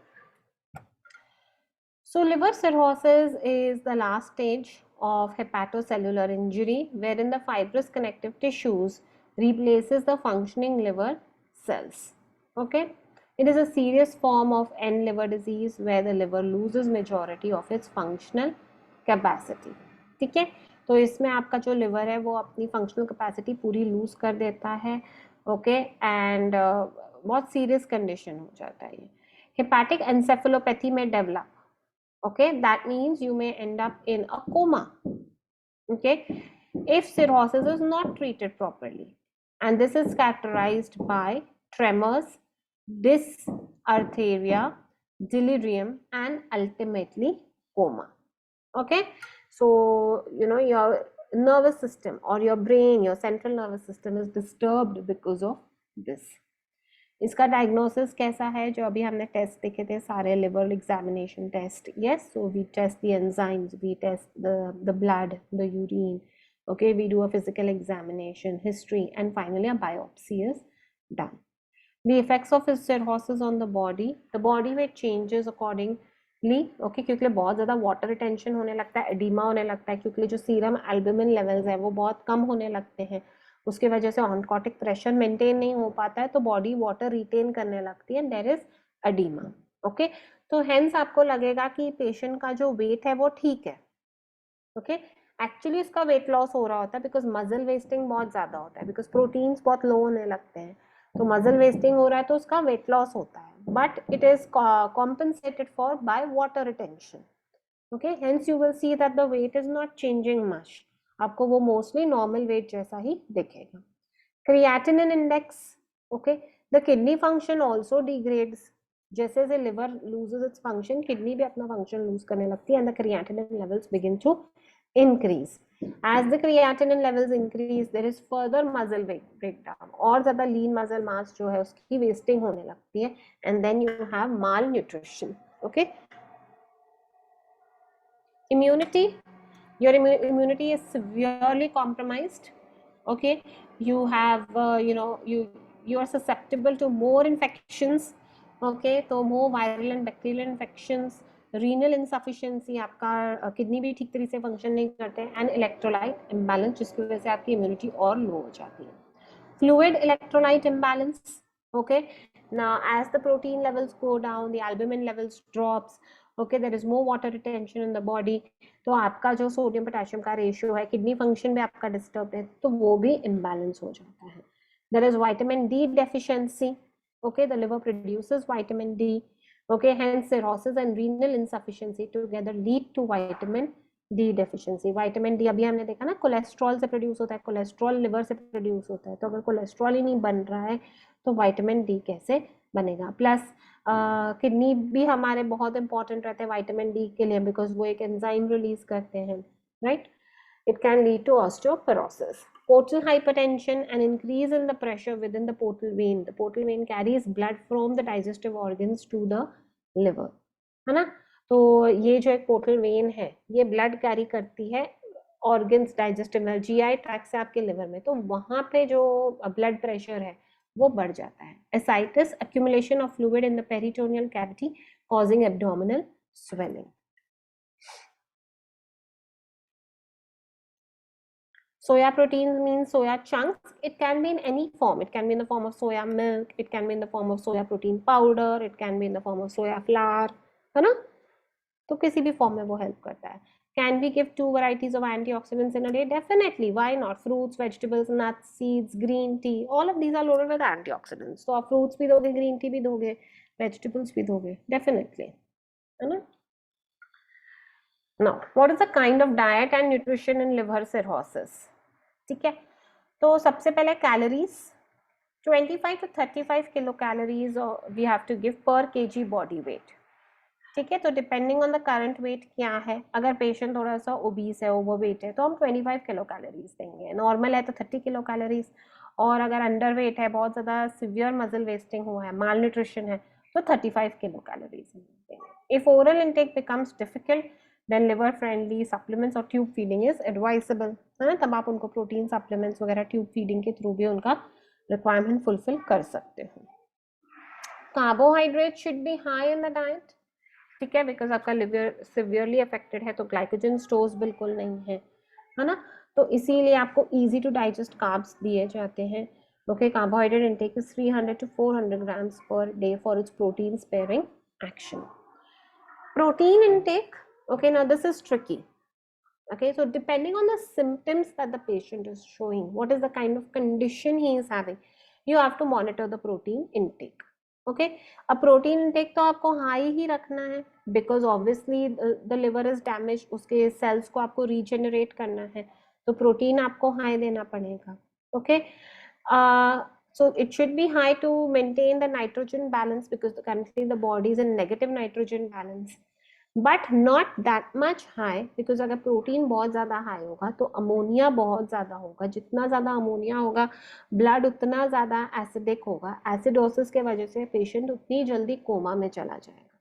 So liver cirrhosis is the last stage of hepatocellular injury wherein the fibrous connective tissues replaces the functioning liver cells. Okay, it is a serious form of end liver disease where the liver loses majority of its functional capacity. ठीक है, तो इसमें आपका जो liver है वो अपनी functional capacity पूरी लूज कर देता है. ओके, एंड बहुत सीरियस कंडीशन हो जाता है ये. हेपेटिक एंसेफेलोपैथी में develop. Okay, that means you may end up in a coma. Okay, if cirrhosis is not treated properly, and this is characterized by tremors, dysarthria, delirium, and ultimately coma. Okay, so you know your nervous system or your brain, your central nervous system is disturbed because of this. इसका diagnosis कैसा है? जो अभी हमने test देखे थे सारे, liver examination test. Yes, so we test the enzymes, we test the blood, the urine. Okay, we do a physical examination, history, and finally a biopsy is done. The effects of cirrhosis on the body weight changes accordingly. Okay, क्योंकि बहुत ज़्यादा water retention होने लगता है, oedema होने लगता है, क्योंकि जो सीरम एल्बुमिन लेवल्स है वो बहुत कम होने लगते हैं. उसके वजह से ऑनकोटिक प्रेशर मेंटेन नहीं हो पाता है, तो बॉडी वाटर रिटेन करने लगती है, देयर इज एडिमा. ओके, तो हेंस आपको लगेगा कि पेशेंट का जो वेट है वो ठीक है. ओके, एक्चुअली इसका वेट लॉस हो रहा होता है बिकॉज मसल वेस्टिंग बहुत ज़्यादा होता है, बिकॉज प्रोटीन्स बहुत लो होने लगते हैं, तो मसल वेस्टिंग हो रहा है तो उसका वेट लॉस होता है, but it is compensated for by water retention. Okay, hence you will see that the weight is not changing much. आपको वो मोस्टली नॉर्मल वेट जैसा ही दिखेगा. Creatinine index. Okay, the kidney function also degrades. जैसे जैसे liver loses its function, kidney भी अपना function lose करने लगती है, and the creatinine levels begin to increase. As the creatinine levels increase, there is further muscle breakdown, और ज़्यादा lean muscle mass जो है उसकी wasting होने लगती है, and then you have malnutrition. Okay, immunity. Your immunity is severely compromised. Okay, you have you are susceptible to more infections. Okay, तो more viral and bacterial infections. Renal insufficiency, आपका kidney भी ठीक तरीके से function नहीं करते हैं, and electrolyte imbalance, जिसकी वजह से आपकी इम्यूनिटी और लो हो जाती है. Fluid electrolyte imbalance. Okay, now as the protein levels go down, the albumin levels drops. Okay, there is more water retention in the body, तो आपका जो सोडियम पोटेशियम का रेशियो है, किडनी फंक्शन भी आपका डिस्टर्ब है, तो वो भी इम्बैलेंस हो जाता है. There is vitamin D deficiency. Okay, the liver produces vitamin D. Okay, hence cirrhosis and renal insufficiency together lead to vitamin D deficiency. Vitamin D अभी हमने देखा ना, कोलेस्ट्रॉल से प्रोड्यूस होता है, कोलेस्ट्रॉल लिवर से प्रोड्यूस होता है, तो अगर कोलेस्ट्रॉल ही नहीं बन रहा है तो विटामिन डी कैसे बनेगा. प्लस किडनी भी हमारे बहुत इंपॉर्टेंट रहते हैं विटामिन डी के लिए, बिकॉज वो एक एंजाइम रिलीज करते हैं, right. It can lead to osteoporosis. Portal hypertension, an increase in the pressure within the portal vein. The portal vein carries blood from the digestive organs to the liver, है ना. तो ये जो एक portal vein है, ये blood carry करती है ऑर्गन्स, डाइजेस्टिव जीआई ट्रैक से आपके लिवर में, तो वहां पे जो ब्लड प्रेशर है वो बढ़ जाता है. Ascites, accumulation of fluid in the peritoneal cavity causing abdominal swelling. Soya proteins means soya chunks. It can be in any form. It can be in the form of soya milk. It can be in the form of soya protein powder. It can be in the form of soya flour. है ना? तो किसी भी form में वो help करता है. Can we give 2 varieties of antioxidants in a day? Definitely. Why not? Fruits, vegetables, nuts, seeds, green tea. All of these are loaded with antioxidants. तो आप fruits भी दोगे, green tea भी दोगे, vegetables भी दोगे. Definitely. है ना? Now, what is the kind of diet and nutrition in liver cirrhosis? ठीक है, तो सबसे पहले calories, 25 to 35 kilo calories we have to give per KG body weight. ठीक है, तो depending on the current weight क्या है, अगर पेशेंट थोड़ा सा ओबीस है, ओवरवेट है, तो हम 25 किलो कैलोरीज देंगे. नॉर्मल है तो 30 किलो कैलोरीज, और अगर अंडर वेट है, बहुत ज़्यादा सिवियर मसल वेस्टिंग हुआ है, माल न्यूट्रिशन है, तो 35 किलो कैलोरीज देंगे. If oral intake becomes difficult, then liver friendly supplements और ट्यूब फीडिंग इज एडवाइसेबल, है ना. तब आप उनको प्रोटीन सप्लीमेंट्स वगैरह ट्यूब फीडिंग के थ्रू भी उनका रिक्वायरमेंट फुलफिल कर सकते हो. Carbohydrate should be high in the diet. ठीक है, बिकॉज आपका लिवर सिवियरली अफेक्टेड है तो ग्लाइकोजन स्टोर्स बिल्कुल नहीं है ना, तो इसीलिए आपको इजी टू डाइजेस्ट कार्ब्स दिए जाते हैं। Okay, carbohydrate intake is 300 to 400 grams per day for its protein sparing action. Protein intake, okay, now this is tricky. Okay, so depending on the symptoms that the patient is showing, what is the kind of condition he is having, you have to monitor the protein intake. Okay, अब protein intake तो आपको high ही रखना है because obviously the liver is damaged, उसके cells को आपको regenerate करना है, तो protein आपको high देना पड़ेगा. Okay, so it should be high to maintain the nitrogen balance because currently the body is in negative nitrogen balance. But not that much high, because अगर प्रोटीन बहुत ज़्यादा हाई होगा तो अमोनिया बहुत ज़्यादा होगा, जितना ज़्यादा अमोनिया होगा ब्लड उतना ज़्यादा एसिडिक होगा, एसिडोसिस के वजह से पेशेंट उतनी जल्दी कोमा में चला जाएगा.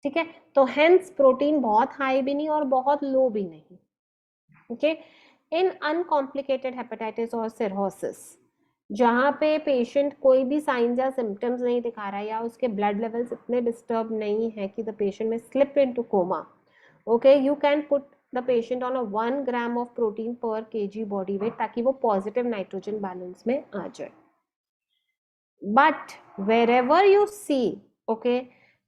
ठीक है, तो हेंस प्रोटीन बहुत हाई भी नहीं और बहुत लो भी नहीं. ओके, इन अनकॉम्प्लिकेटेड हेपेटाइटिस और सिरोसिस जहाँ पे पेशेंट कोई भी साइंस या सिम्टम्स नहीं दिखा रहा है या उसके ब्लड लेवल्स इतने डिस्टर्ब नहीं है कि द पेशेंट में slip into coma, okay, you can put the patient on a 1 gram of protein per kg body weight ताकि वो पॉजिटिव नाइट्रोजन बैलेंस में आ जाए. But wherever you see, okay,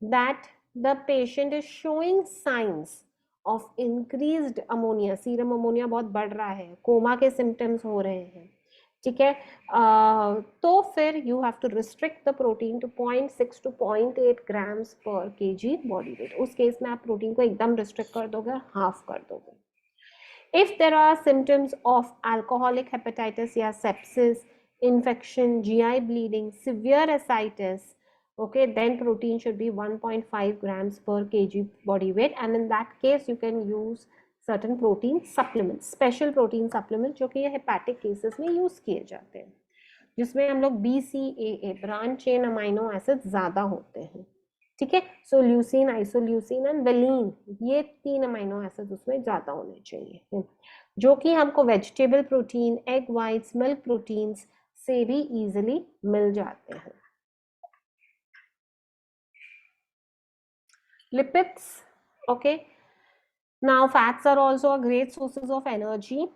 that the patient is showing signs of increased ammonia, serum ammonia बहुत बढ़ रहा है, coma के सिम्टम्स हो रहे हैं, ठीक है, तो फिर you have to restrict the protein to 0.6 to 0.8 grams per kg body weight. उस केस में आप प्रोटीन को एकदम रिस्ट्रिक्ट कर दोगे, हाफ कर दोगे. If there are symptoms of alcoholic hepatitis या sepsis, infection, GI bleeding, severe ascites, okay, then protein should be 1.5 grams per kg body weight, and in that case you can use certain protein supplements, special protein supplements जो कि ये hepatic cases में use किए जाते हैं, जिसमें हम लोग BCAA branch chain amino acid ज़्यादा होते हैं. ठीक है, सो ल्यूसीन, आइसोल्यूसीन एंड वेलिन, ये 3 अमाइनो एसिड उसमें ज़्यादा होने चाहिए, जो कि हमको vegetable protein, egg whites, milk proteins से भी इजीली मिल जाते हैं. Lipids, okay, now fats are also a great sources of energy,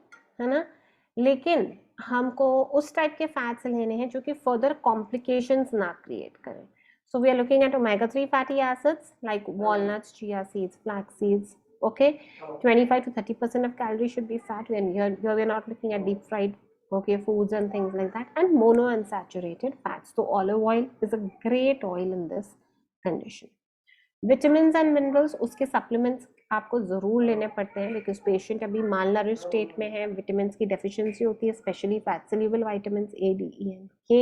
है ना, लेकिन हमको उस टाइप के फैट्स लेने हैं जो कि फर्दर कॉम्प्लिकेशंस ना क्रिएट करें. So we are looking at omega-3 fatty acids like walnuts, chia seeds, flax seeds. Okay, 25 to 30% of calories should be fat. And here we are not looking at deep fried, okay, foods and things like that. And monounsaturated fats. So olive oil is a great oil in this condition. Vitamins and minerals, उसके supplements आपको ज़रूर लेने पड़ते हैं because patient अभी मालनरिश state में है, vitamins की डेफिशिएंसी होती है, specially fat soluble vitamins A, D, E and K.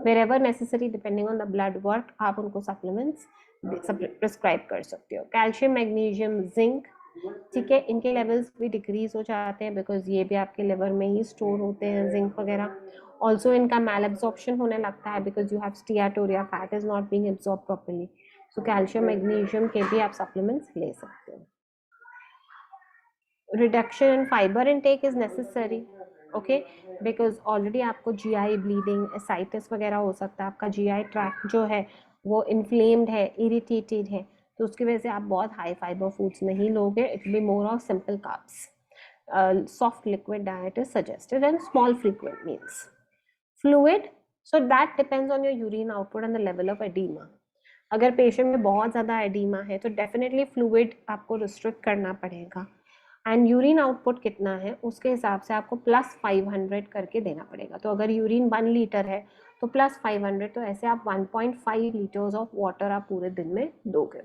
Wherever necessary depending on the blood work आप उनको सप्लीमेंट्स प्रिस्क्राइब कर सकते हो. कैल्शियम, मैग्नीशियम, जिंक, ठीक है, इनके लेवल्स भी डिक्रीज हो जाते हैं बिकॉज ये भी आपके लिवर में ही स्टोर होते हैं, जिंक वगैरह. ऑल्सो इनका मैल एब्जॉर्प्शन होने लगता है because you have steatorrhoea, fat is not being absorb properly. So calcium, magnesium के भी आप सप्लीमेंट्स ले सकते हो. Reduction in fibre intake is necessary, okay, because already आपको GI ब्लीडिंग, एसाइटिस वगैरह हो सकता है, आपका GI ट्रैक्ट जो है वो इन्फ्लेम्ड है, इरिटेटेड है, तो उसकी वजह से आप बहुत हाई फाइबर फूड्स नहीं लोगे. It be more of simple carbs. Soft liquid diet is suggested and small frequent meals. Fluid, so that depends on your urine output and the level of edema. अगर patient में बहुत ज़्यादा oedema है तो definitely fluid आपको restrict करना पड़ेगा. And urine output कितना है उसके हिसाब से आपको +500 करके देना पड़ेगा. तो अगर यूरिन 1 लीटर है तो +500, तो ऐसे आप 1.5 लीटर्स ऑफ वाटर आप पूरे दिन में दोगे.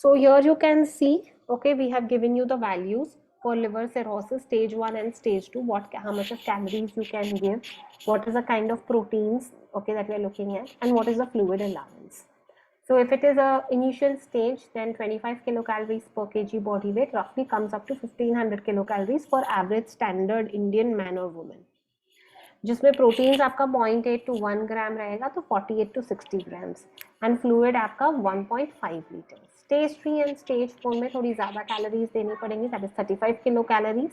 So here you can see, okay, we have given you the values for liver cirrhosis stage 1 and stage 2, how much of calories you can give, what is the kind of proteins, okay, that we are looking at, and what is the fluid allowance. So if it is a initial stage, then 25 kilocalories per kg body weight roughly comes up to 1500 kilocalories for average standard Indian man or woman, जिसमें proteins आपका 0.8 to 1 gram रहेगा तो 48 to 60 grams, and fluid आपका 1.5 litre. Stage 3 and stage 4 में थोड़ी ज़्यादा calories देनी पड़ेंगी, that is 35 kilo calories,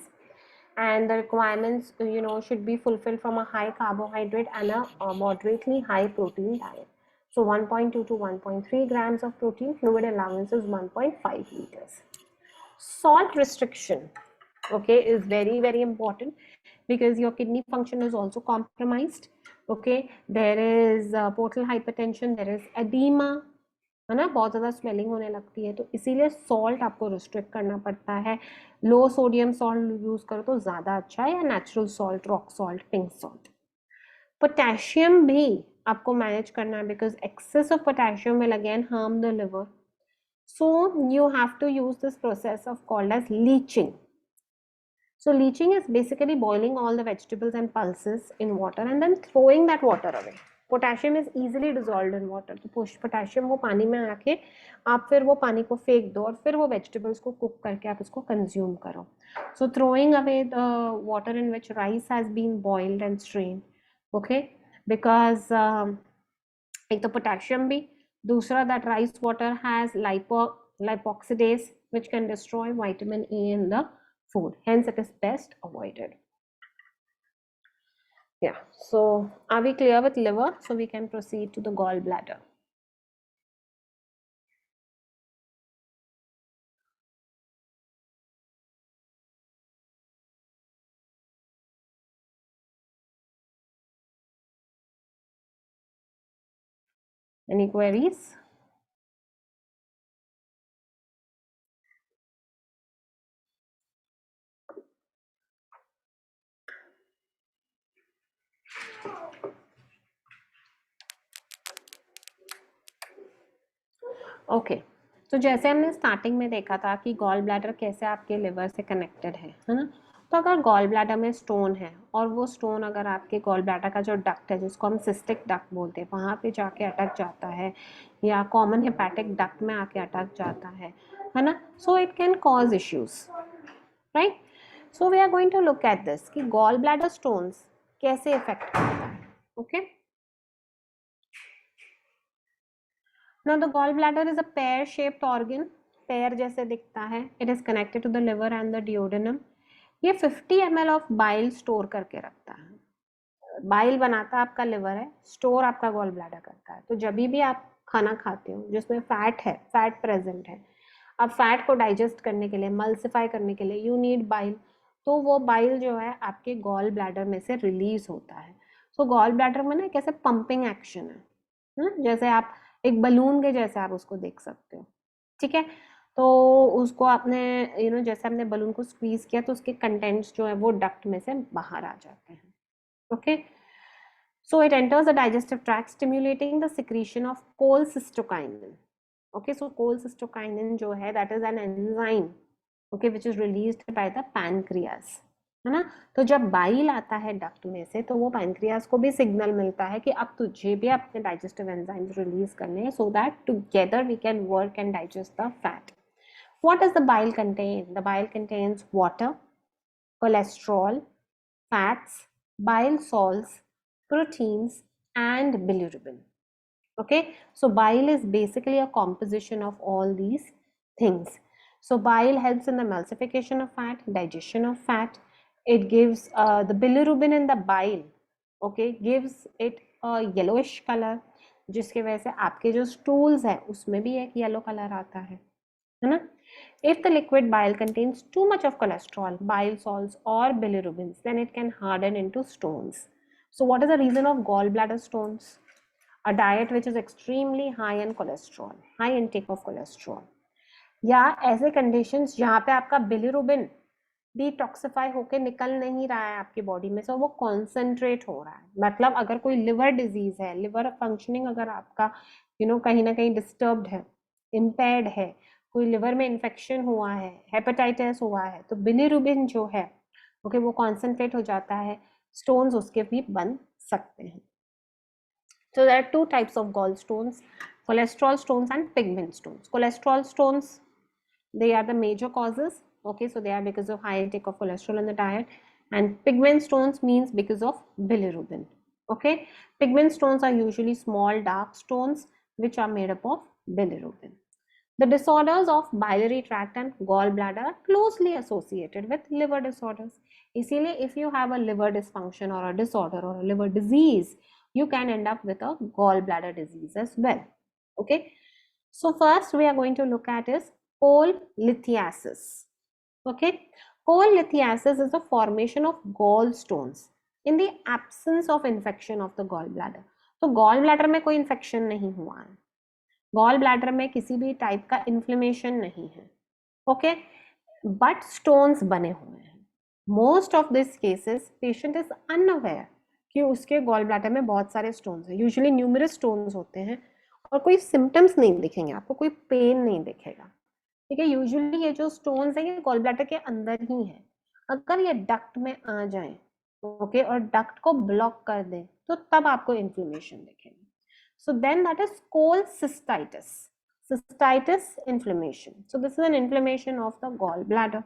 and the requirements should be fulfilled from a high carbohydrate and a moderately high protein diet. So 1.2 to 1.3 grams of protein, fluid allowance is 1.5 liters. Salt restriction, okay, is very, very important because your kidney function is also compromised. Okay, there is portal hypertension, there is edema, है ना, बहुत ज़्यादा swelling होने लगती है, तो इसीलिए salt आपको रिस्ट्रिक्ट करना पड़ता है. लो सोडियम सॉल्ट यूज़ करो तो ज़्यादा अच्छा है, या natural salt, rock salt, pink salt. Potassium भी आपको मैनेज करना है because excess of potassium will again harm the liver. So you have to use this process of called as leaching. So leaching is basically boiling all the vegetables and pulses in water and then throwing that water away. Potassium is easily dissolved in water. तो potassium वो पानी में आके आप फिर वो पानी को फेंक दो और फिर वो वेजिटेबल्स को कुक करके आप उसको कंज्यूम करो. So throwing away the water in which rice has been boiled and strained, okay, because एक तो पोटेशियम भी, दूसरा that rice water has lipoxidase which can destroy vitamin A in the food, hence it is best avoided. Yeah, so are we clear with liver? So we can proceed to the gallbladder. Any queries? Okay, तो जैसे हमने starting में देखा था कि gall bladder कैसे आपके liver से कनेक्टेड है ना. तो अगर गॉल ब्लैडर में स्टोन है और वो स्टोन अगर आपके गॉल ब्लैडर का जो डक्ट है जिसको हम सिस्टिक डक्ट बोलते हैं वहाँ पे जाके अटक जाता है या कॉमन हेपेटिक डक्ट में आके अटक जाता है ना, so it can cause issues, right. So we are going to look at this कि गॉल ब्लैडर स्टोन्स कैसे इफेक्ट करता है. Okay, now the gallbladder is a pear shaped organ, pear जैसे दिखता है. it is connected to the liver and the duodenum. ये 50 ml of bile store करके रखता है. बाइल बनाता है आपका लिवर है, स्टोर आपका गॉल ब्लैडर करता है. तो जब भी आप खाना खाते हो जिसमें फैट है, फैट प्रेजेंट है, अब फैट को डाइजेस्ट करने के लिए, मल्सिफाई करने के लिए यू नीड बाइल. तो वो बाइल जो है आपके गॉल ब्लैडर में से रिलीज होता है. सो गॉल ब्लैडर में ना कैसे पंपिंग एक्शन है, जैसे आप एक बलून के जैसे आप उसको देख सकते हो. ठीक है, तो उसको आपने जैसे हमने बलून को स्क्वीज किया तो उसके कंटेंट्स जो है वो डक्ट में से बाहर आ जाते हैं. Okay, so it enters the digestive tract stimulating the secretion of cholecystokinin. Okay, so cholecystokinin जो है that is an enzyme, okay, which is released by the pancreas, है ना. तो जब बाइल आता है डक्ट में से तो वो पैनक्रियास को भी सिग्नल मिलता है कि अब तुझे भी अपने डाइजेस्टिव एंजाइम्स रिलीज करने हैं so that together we can work and digest the fat. What does the bile contain? The bile contains water, cholesterol, fats, bile salts, proteins, and bilirubin. Okay, so bile is basically a composition of all these things. So bile helps in the emulsification of fat, digestion of fat. It gives the bilirubin in the bile, okay, gives it a yellowish color, जिसकी वजह से आपके जो stools है उसमें भी एक yellow color आता है ना. If the liquid bile contains too much of cholesterol, bile salts or bilirubins, then it can harden into stones. So what is the reason of gallbladder stones? A diet which is extremely high in cholesterol, high intake of cholesterol, या ऐसे conditions जहाँ पे आपका bilirubin detoxify होके निकल नहीं रहा है आपकी बॉडी में से, वो कॉन्सेंट्रेट हो रहा है. मतलब अगर कोई लिवर डिजीज है, लिवर फंक्शनिंग अगर आपका कहीं ना कहीं डिस्टर्ब्ड है, इम्पेयर्ड है, कोई लिवर में इन्फेक्शन हुआ है, हेपेटाइटिस हुआ है, तो बिलिरुबिन जो है ओके वो कॉन्सेंट्रेट हो जाता है, स्टोन्स उसके भी बन सकते हैं. So there are two types of gallstones, cholesterol stones and pigment stones. Cholesterol stones, they are the major causes. Okay, so they are because of high intake of cholesterol in the diet, and pigment stones means because of bilirubin. Okay, pigment stones are usually small dark stones which are made up of bilirubin. The disorders of biliary tract and gallbladder are closely associated with liver disorders. इसीलिए if you have a liver dysfunction or a disorder or a liver disease, you can end up with a gallbladder disease as well. Okay, so first we are going to look at is cholelithiasis. Okay, cholelithiasis is the formation of gallstones in the absence of infection of the gallbladder. तो gall bladder में कोई infection नहीं हुआ है, gall bladder में किसी भी type का इन्फ्लेमेशन नहीं है, ओके, बट स्टोन्स बने हुए हैं. Most of this cases patient is unaware कि उसके गॉल ब्लैडर में बहुत सारे स्टोन्स हैं. यूजुअली न्यूमरस स्टोन्स होते हैं और कोई सिम्टम्स नहीं दिखेंगे आपको, कोई पेन नहीं दिखेगा. ठीक है, यूजुअली ये जो स्टोन्स हैं ये गॉल ब्लैडर के अंदर ही है. अगर ये डक्ट में आ जाए, ओके, और डक्ट को ब्लॉक कर दें तो तब आपको इन्फ्लेमेशन दिखेगी. So then that is cholecystitis. Cystitis inflammation. So this is an inflammation of the gallbladder.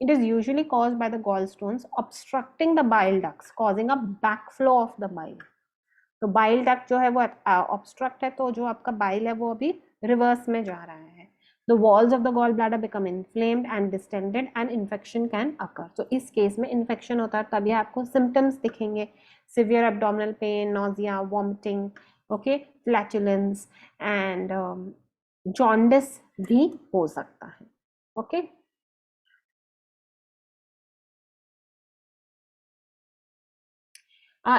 It is usually caused by the gallstones obstructing the bile ducts, causing a backflow of the bile. तो bile duct जो है वो obstruct है, तो जो आपका bile है वो अभी reverse में जा रहा है. The walls of the gallbladder become inflamed and distended and infection can occur. So इस केस में infection होता है तभी आपको symptoms दिखेंगे, severe abdominal pain, nausea, vomiting, okay, flatulence and jaundice भी हो सकता है. Okay,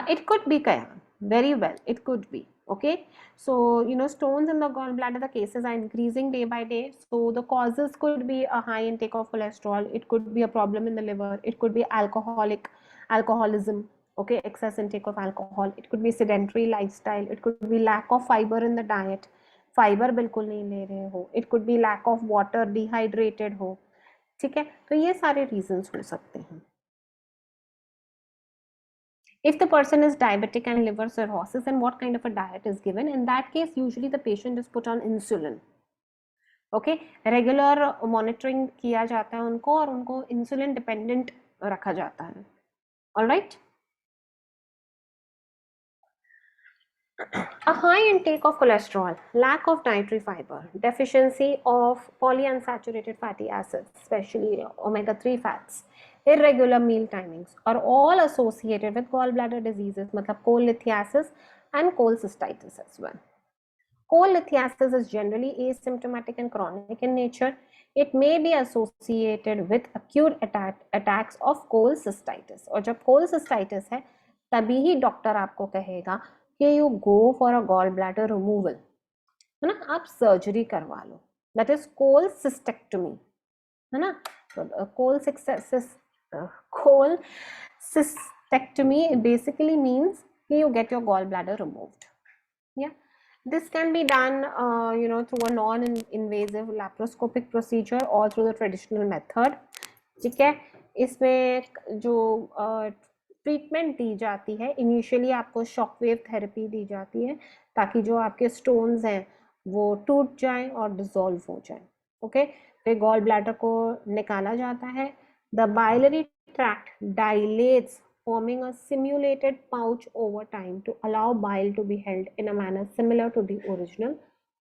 it could be Kayan, very well, it could be. Okay, so stones in the gallbladder, the cases are increasing day by day. So the causes could be a high intake of cholesterol, it could be a problem in the liver, it could be alcoholism, okay, excess intake of alcohol, it could be sedentary lifestyle, it could be lack of fiber in the diet, fiber बिल्कुल नहीं ले रहे हो, it could be lack of water, dehydrated हो. ठीक है, तो ये सारे रीजंस हो सकते हैं. If the person is diabetic and liver cirrhosis, then what kind of a diet is given? In that case, usually the patient is put on insulin. Okay, regular monitoring किया जाता है उनको और उनको insulin dependent रखा जाता है. All right. A high intake of cholesterol, lack of dietary fiber, deficiency of polyunsaturated fatty acids, especially omega-3 fats, irregular meal timings are all associated with gallbladder diseases, मतलब cholelithiasis and cholecystitis as well. Cholelithiasis is generally asymptomatic and chronic in nature. It may be associated with acute attacks of cholecystitis. और जब cholecystitis है तभी ही doctor आपको कहेगा कि you go for a gallbladder removal, है ना, आप सर्जरी करवा लो. That is cholecystectomy, है ना. Cholecystectomy basically means कि you get your gallbladder removed. Yeah, this can be done through a non-invasive laparoscopic procedure or through the traditional method. ठीक है, इसमें जो ट्रीटमेंट दी जाती है, इनिशियली आपको शॉकवेव थेरेपी दी जाती है ताकि जो आपके स्टोन्स हैं वो टूट जाएं और डिसॉल्व हो जाएं. ओके, फिर गॉल ब्लैडर को निकाला जाता है. The biliary tract dilates, forming a simulated pouch over time to allow bile to be held in a manner similar to the original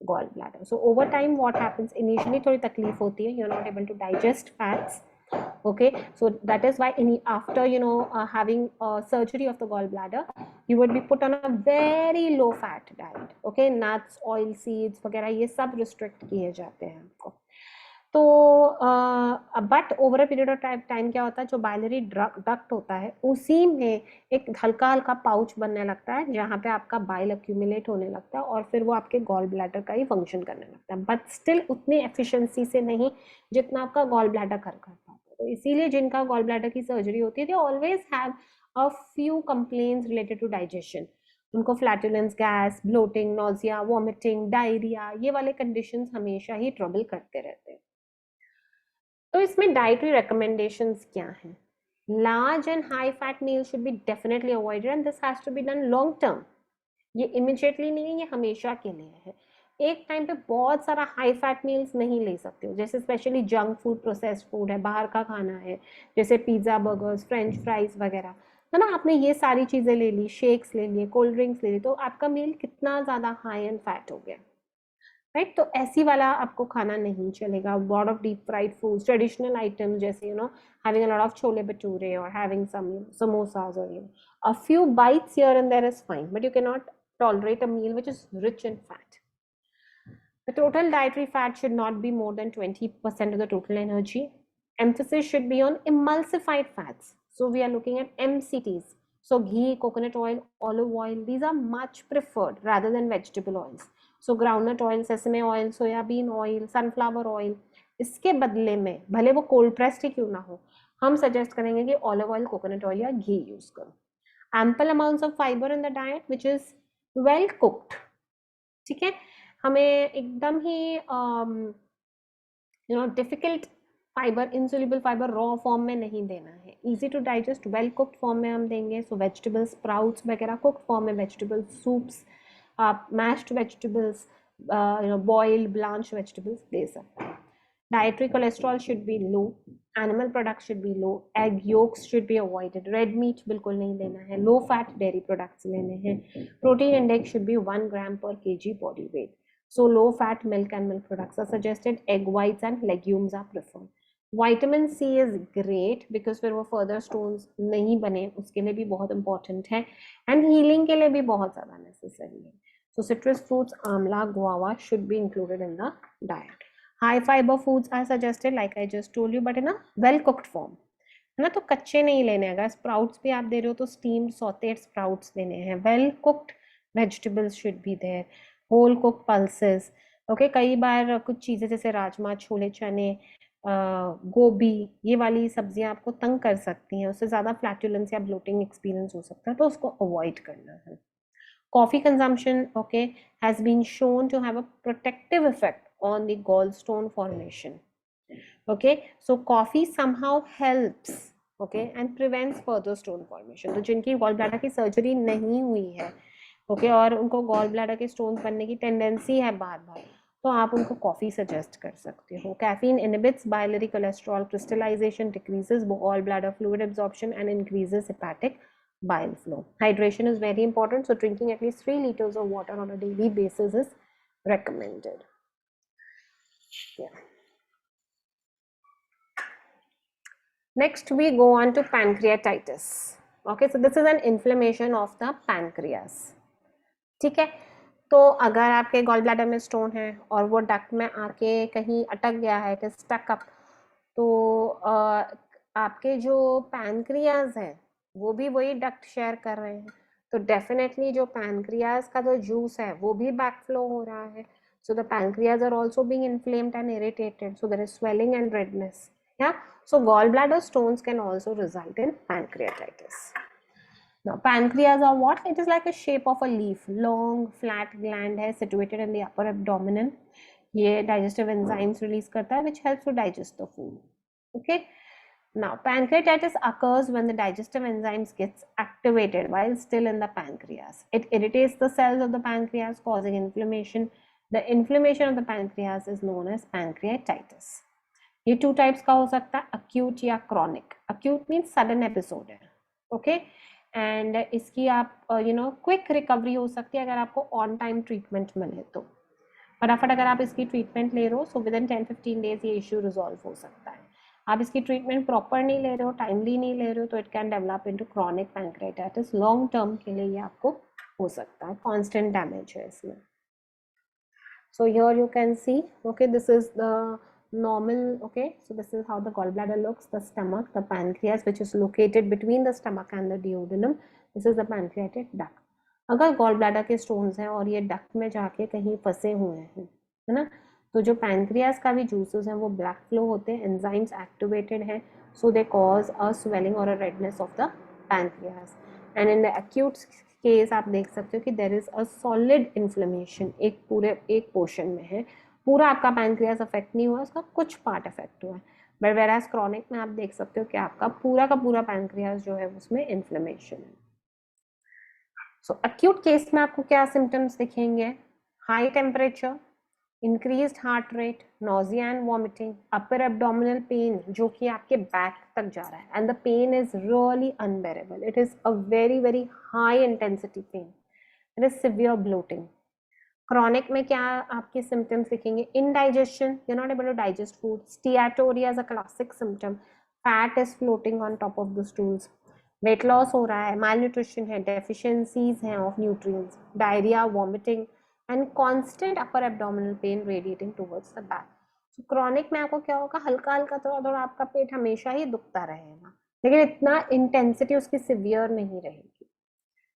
gallbladder. So over time what happens, initially थोड़ी तकलीफ होती है, you're not able to digest fats. Okay, so that is why after having surgery of the gallbladder, you would be put on a very low fat diet. Okay, nuts, oil seeds वगैरह ये सब restrict किए जाते हैं आपको. तो but over a period of time क्या होता है, जो बाइलरी डक्ट होता है उसी में एक हल्का हल्का पाउच बनने लगता है जहाँ पे आपका बाइल अक्यूमुलेट होने लगता है और फिर वो आपके गॉल ब्लैडर का ही फंक्शन करने लगता है, बट स्टिल उतनी एफिशिएंसी से नहीं जितना आपका गॉल ब्लैडर कर पाता है. तो इसीलिए जिनका गॉल ब्लैडर की सर्जरी होती है they always have a few complaints related to digestion. उनको flatulence, gas, bloating, nausea, vomiting, diarrhoea, ये वाले कंडीशंस हमेशा ही ट्रबल करते रहते हैं. तो इसमें डाइटरी रिकमेंडेशंस क्या हैं? Large and high fat meal should be definitely avoided and this has to be done long term. ये इमिडिएटली नहीं है, ये हमेशा के लिए है. एक टाइम पे बहुत सारा हाई फैट मील्स नहीं ले सकते हो, जैसे specially junk food, processed food है, बाहर का खाना है, जैसे पिज्ज़ा, बर्गर्स, फ्रेंच फ्राइज वगैरह, है ना. आपने ये सारी चीज़ें ले ली, शेक्स ले लिए, कोल्ड ड्रिंक्स ले ली, तो आपका मील कितना ज़्यादा हाई एंड फैट हो गया. राइट। तो ऐसी वाला आपको खाना नहीं चलेगा। Lot of deep fried foods, traditional items जैसे having a lot of chole bhature or having some samosas or a few bites here and there is fine, but you cannot tolerate a meal which is rich in fat. The total dietary fat should not be more than 20% of the total energy. Emphasis should be on emulsified fats. So we are looking at MCTs. So ghee, coconut oil, olive oil, these are much preferred rather than vegetable oils. So groundnut oil, sesame oil, soyabean oil, sunflower oil. इसके बदले में भले वो cold pressed ही क्यों ना हो, हम suggest करेंगे कि ऑलिव ऑयल, कोकोनट ऑयल या घी यूज करो. Ample amounts of fibre in the diet which is well cooked. ठीक है, हमें एकदम ही difficult fibre, insoluble fibre raw form में नहीं देना है. Easy to digest well cooked form में हम देंगे. सो वेजिटेबल्स, स्प्राउट्स वगैरह कुक्ड फॉर्म में, वेजिटेबल सूप्स, आप mashed vegetables, boiled blanch vegetables दे सकते हैं. Dietary cholesterol should be low, animal products should be low, egg yolks should be avoided, red meat बिल्कुल नहीं लेना है, low fat dairy products लेने हैं. Protein index should be 1 gram per kg body weight. So low fat milk and milk products are suggested. Egg whites and legumes are preferred. Vitamin C is great because फिर वो further stones नहीं बने, उसके लिए भी बहुत important है, and healing के लिए भी बहुत ज़्यादा necessary है. So citrus fruits, amla, guava should be included in the diet. High fiber foods are suggested like I just told you, but in a well cooked form. है ना, तो कच्चे नहीं लेने. अगर स्प्राउट्स भी आप दे रहे हो तो स्टीम्ड सॉटेड स्प्राउट्स देने हैं. Well cooked vegetables should be there, whole cook pulses. Okay, कई बार कुछ चीज़ें जैसे राजमा, छोले चने, गोभी, ये वाली सब्जियां आपको तंग कर सकती हैं, उससे ज़्यादा फ्लैटुलेंस या ब्लोटिंग एक्सपीरियंस हो सकता है, तो उसको अवॉइड करना है. Coffee consumption, okay, has been shown to have a protective effect on the gallstone formation. Okay, so coffee somehow helps, okay, and prevents further stone formation. तो जिनकी गॉल ब्लैडर की सर्जरी नहीं हुई है, okay, और उनको गॉल ब्लैडर के stones बनने की टेंडेंसी है बार बार, तो आप उनको कॉफी सजेस्ट कर सकते हो. Caffeine inhibits biliary cholesterol crystallization, decreases gall bladder fluid absorption and increases hepatic bile flow. Hydration is very important, so drinking at least 3 liters of water on a daily basis is recommended. Yeah. Next we go on to pancreatitis. Okay, so this is an inflammation of the pancreas. ठीक है, तो अगर आपके gall bladder में stone है और वो duct में आके कहीं अटक गया है, इट इज स्टक अप, तो आपके जो पैनक्रियाज है वो भी वही डक्ट शेयर कर रहे हैं, तो डेफिनेटली जो पैनक्रियाज का जो जूस है वो भी बैकफ्लो हो रहा है. So the pancreas are also being inflamed and irritated, so there is swelling and redness. Yeah, so gall bladder stones can also result in pancreatitis. Now pancreas are what? It is like a shape of a leaf, long flat gland है, situated in the upper abdomen. ये digestive enzymes release करता है which helps to digest the food. Okay. Now pancreatitis occurs when the digestive enzymes gets activated while still in the pancreas. It irritates the cells of the pancreas, causing inflammation. The inflammation of the pancreas is known as pancreatitis. ये two types का हो सकता है, acute या chronic. Acute means sudden episode है. Okay. And इसकी आप quick recovery हो सकती है अगर आपको ऑन टाइम ट्रीटमेंट मिले तो. फटाफट अगर आप इसकी ट्रीटमेंट ले रहे हो, सो विद इन 10-15 डेज ये इश्यू रिजॉल्व हो सकता है. आप इसकी ट्रीटमेंट प्रॉपर नहीं ले रहे हो, टाइमली नहीं ले रहे हो, तो it can develop into chronic pancreatitis. Long term के लिए ये आपको हो सकता है, कॉन्स्टेंट डैमेज है इसमें. So here you can see, okay, this is the normal. Okay, so this is how the gallbladder looks. The stomach, the pancreas which is located between the stomach and the duodenum, this is the pancreatic duct. अगर gallbladder के stones हैं और ये duct में जाके कहीं फंसे हुए हैं, है ना, तो जो pancreas का भी juices हैं वो black flow होते हैं, enzymes activated हैं, so they cause a swelling or a redness of the pancreas. And in the acute case आप देख सकते हो कि there is a solid inflammation, एक portion में है, पूरा आपका पैनक्रियास अफेक्ट नहीं हुआ, उसका कुछ पार्ट अफेक्ट हुआ है. बट वेराज क्रॉनिक में आप देख सकते हो कि आपका पूरा का पूरा पैनक्रियास जो है उसमें इन्फ्लेमेशन है. सो एक्यूट केस में आपको क्या सिम्टम्स दिखेंगे? High temperature, increased heart rate, nausea and vomiting, upper abdominal pain जो कि आपके बैक तक जा रहा है, and the pain is really unbearable. It is a very very high intensity pain. It is severe bloating. Chronic में क्या आपके सिम्टम्स दिखेंगे? Indigestion, you not able to digest food. Steatorrhoea is a classic symptom. Fat is floating on top of the stools. Weight loss हो रहा है, malnutrition है, deficiencies हैं of nutrients, diarrhoea, vomiting and constant upper abdominal pen radiating towards the back. तो chronic में आपको क्या होगा? हल्का हल्का थोड़ा थोड़ा आपका पेट हमेशा ही दुखता रहेगा, लेकिन इतना इंटेंसिटी उसकी सिवियर नहीं रहेगी.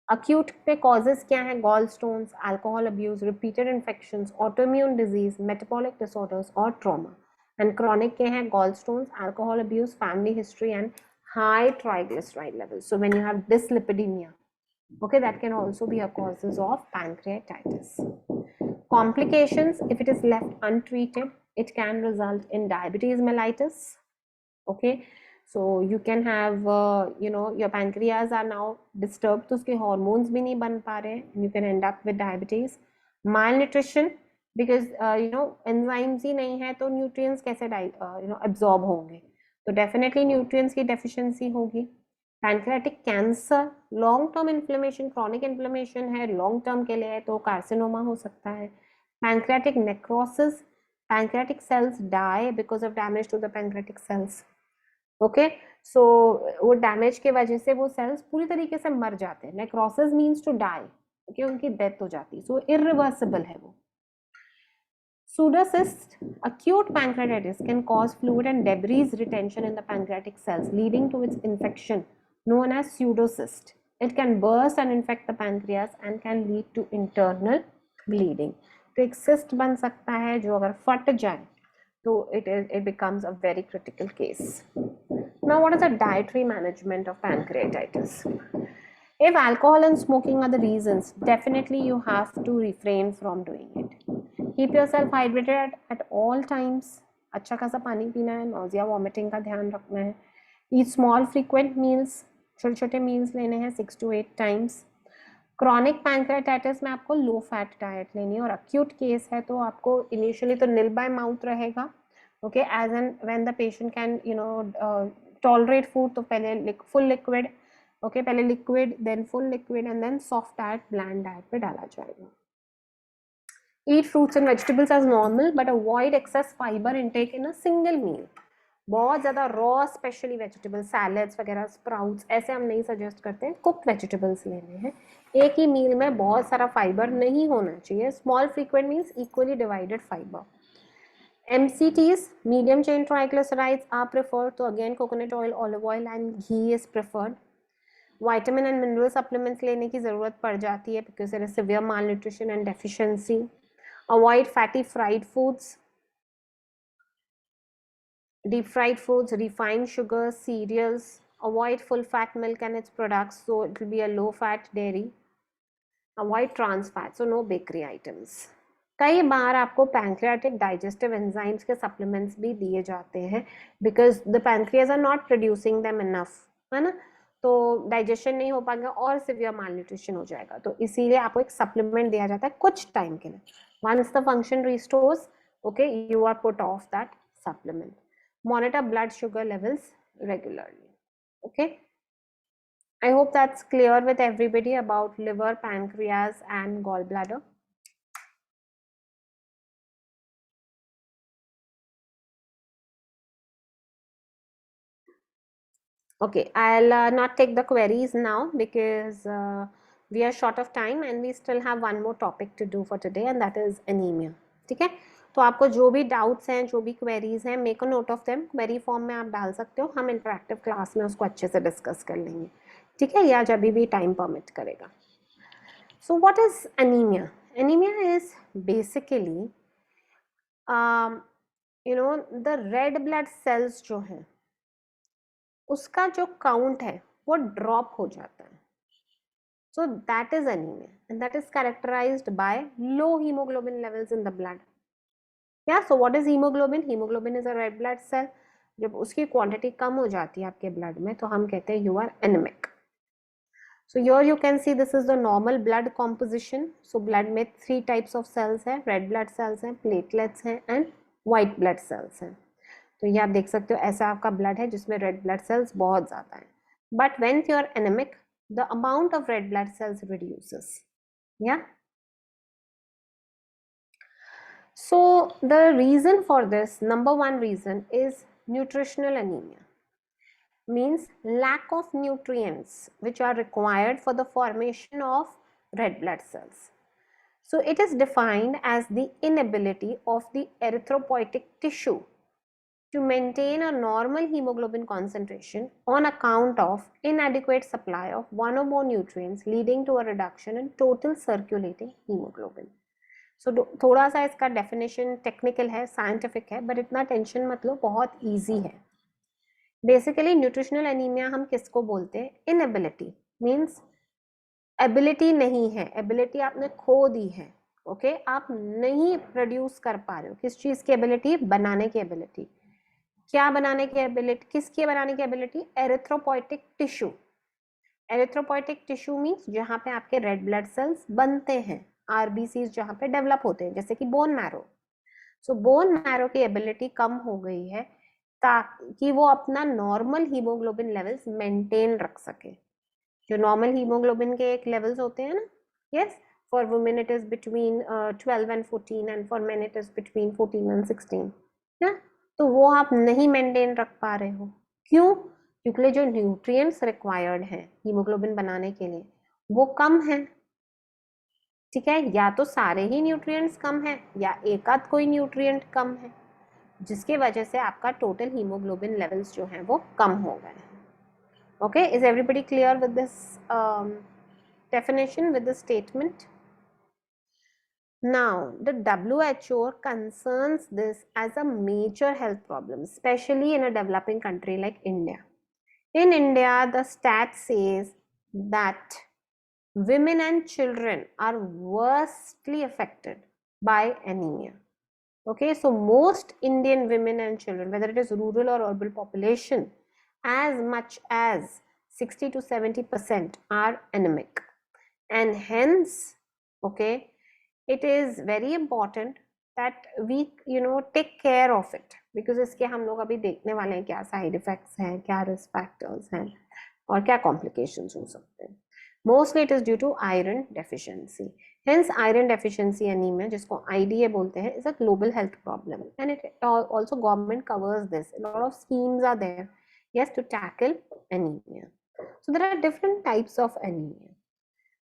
अक्यूट पे कॉजेज क्या है? Gall stones, alcohol abuse, repeated infections, autoimmune disease, metabolic disorders और ट्रॉमा. एंड क्रॉनिक के हैं gall stones, alcohol abuse, family history and high triglyceride levels. So when you have dyslipidemia, okay, that can also be a causes of pancreatitis. Complications, if it is left untreated, it can result in diabetes mellitus. Okay, so you can have your pancreas are now disturbed, तो उसके hormones भी नहीं बन पा रहे हैं, and you can end up with diabetes. Malnutrition, because enzymes ही नहीं है, तो nutrients कैसे absorb होंगे? तो डेफिनेटली न्यूट्रिएंट्स की डेफिशिएंसी होगी. Pancreatic cancer, long term inflammation, chronic inflammation है, लॉन्ग टर्म के लिए है तो कार्सिनोमा हो सकता है. Pancreatic necrosis, pancreatic cells die because of damage to the pancreatic cells. Okay, so वो डैमेज के वजह से वो सेल्स पूरी तरीके से मर जाते हैं. Necrosis means to die, okay, उनकी डेथ हो जाती है, सो इरिवर्सिबल है वो. Pseudocyst, acute pancreatitis can cause fluid and debris retention in the pancreatic cells, leading to its infection, known as pseudocyst. It can burst and infect the pancreas and can lead to internal bleeding. तो एक cyst बन सकता है जो अगर फट जाए तो it becomes a very critical case. Now, what is the dietary management of pancreatitis? If alcohol and smoking are the reasons, definitely you have to refrain from doing it. Keep yourself hydrated at all times. अच्छा खासा पानी पीना है, nausea, vomiting का ध्यान रखना है. Eat small frequent meals, छोटे छोटे meals लेने हैं 6 to 8 times. Chronic pancreatitis में आपको low fat diet लेनी है, और acute case है तो आपको initially तो nil by mouth रहेगा. Okay, as and when the patient can tolerate food, तो पहले full liquid, okay, पहले liquid, then full liquid, and then soft diet, bland diet पे डाला जाएगा. Eat fruits and vegetables as normal, but avoid excess fiber intake in a single meal. बहुत ज़्यादा raw specially vegetable salads वगैरह, sprouts, ऐसे हम नहीं सजेस्ट करते हैं. कुक्ड वेजिटेबल्स लेने हैं. एक ही मील में बहुत सारा फाइबर नहीं होना चाहिए. Small frequent meals, equally divided fibre. MCTs, medium chain triglycerides are preferred, तो again coconut oil, olive oil and ghee is preferred. Vitamin and mineral supplements लेने की ज़रूरत पड़ जाती है because there is severe malnutrition and deficiency. Avoid fatty fried foods, deep fried foods, refined sugars, cereals. Avoid full fat milk and its products, so it will be a low fat dairy. Avoid trans fat, so no bakery items. कई बार आपको pancreatic digestive enzymes के supplements भी दिए जाते हैं because the pancreas are not producing them enough, है ना, तो डाइजेशन नहीं हो पाएगा और सिवियर मालन्यूट्रिशन हो जाएगा. तो इसीलिए आपको एक सप्लीमेंट दिया जाता है कुछ टाइम के लिए. Once the function restores, okay, you are put off that supplement. Monitor blood sugar levels regularly. Okay, I hope that's clear with everybody about liver, pancreas and gallbladder. Okay, I'll not take the queries now because we are short of time and we still have one more topic to do for today, and that is anemia. ठीक है, तो आपको जो भी doubts हैं, जो भी queries हैं, make a note of them. Query form में आप डाल सकते हो, हम इंटरेक्टिव क्लास में उसको अच्छे से डिस्कस कर लेंगे. ठीक है, या जब भी टाइम परमिट करेगा. So what is anaemia? Anaemia is basically the red blood cells जो हैं उसका जो काउंट है वो ड्रॉप हो जाता है. So that is anemia, and that is characterized by low hemoglobin levels in the blood. Yeah, so what is hemoglobin? Hemoglobin is a red blood cell. जब उसकी क्वांटिटी कम हो जाती है आपके ब्लड में तो हम कहते हैं you are anemic. So here you can see this is the normal blood composition. So blood में 3 types of cells हैं, red blood cells हैं, platelets हैं and white blood cells हैं. तो ये आप देख सकते हो ऐसा आपका ब्लड है जिसमें रेड ब्लड सेल्स बहुत ज़्यादा है. But when you are anemic the amount of red blood cells reduces. Yeah, So the reason for this, number one reason is nutritional anemia, means lack of nutrients which are required for the formation of red blood cells. So it is defined as the inability of the erythropoietic tissue to maintain a normal hemoglobin concentration on account of inadequate supply of one or more nutrients, leading to a reduction in total circulating hemoglobin. So थोड़ा सा इसका definition technical है, scientific है, but इतना tension मत लो, बहुत easy है. Basically nutritional anaemia हम किसको बोलते हैं? इनएबिलिटी, मीन्स एबिलिटी नहीं है, एबिलिटी आपने खो दी है. ओके आप नहीं प्रोड्यूस कर पा रहे हो. किस चीज की एबिलिटी? बनाने की एबिलिटी. क्या बनाने की एबिलिटी? किसकी बनाने की एबिलिटी? एरिथ्रोपोइटिक टिश्यू. एरिथ्रोपोइटिक टिश्यू मीन्स जहां पे आपके रेड ब्लड सेल्स बनते हैं, आरबीसी जहां पे डेवलप होते हैं, जैसे कि बोन मैरो. सो बोन मैरो की एबिलिटी कम हो गई है ताकि वो अपना नॉर्मल हीमोग्लोबिन लेवल्स मेंटेन रख सके. जो नॉर्मल हीमोग्लोबिन के एक लेवल्स होते हैं ना, yes, for women it is between 12 and 14 and for main it is between 14 and 16 ना. तो वो आप नहीं मेंटेन रख पा रहे हो. क्यों? क्योंकि जो न्यूट्रिएंट्स रिक्वायर्ड हैं हीमोग्लोबिन बनाने के लिए वो कम है. ठीक है, या तो सारे ही न्यूट्रिएंट्स कम है या एक आध कोई न्यूट्रिएंट कम है, जिसकी वजह से आपका टोटल हीमोग्लोबिन लेवल्स जो हैं वो कम हो गए हैं. Okay, is everybody clear with this definition, with the statement? Now, the WHO concerns this as a major health problem, especially in a developing country like India. In India, the stat says that women and children are worstly affected by anemia. Okay, so most Indian women and children, whether it is rural or urban population, as much as 60 to 70% are anemic, and hence, okay, it is very important that we take care of it, because इसके हम लोग अभी देखने वाले हैं क्या side effects हैं, क्या रिस्क फैक्टर्स हैं और क्या कॉम्प्लिकेशंस हो सकते हैं. Mostly it is due to iron deficiency. Hence, iron deficiency anemia, जिसको IDA बोलते हैं, is a global health problem, and it also government covers this. A lot of schemes are there, yes, to tackle anemia. So there are different types of anemia.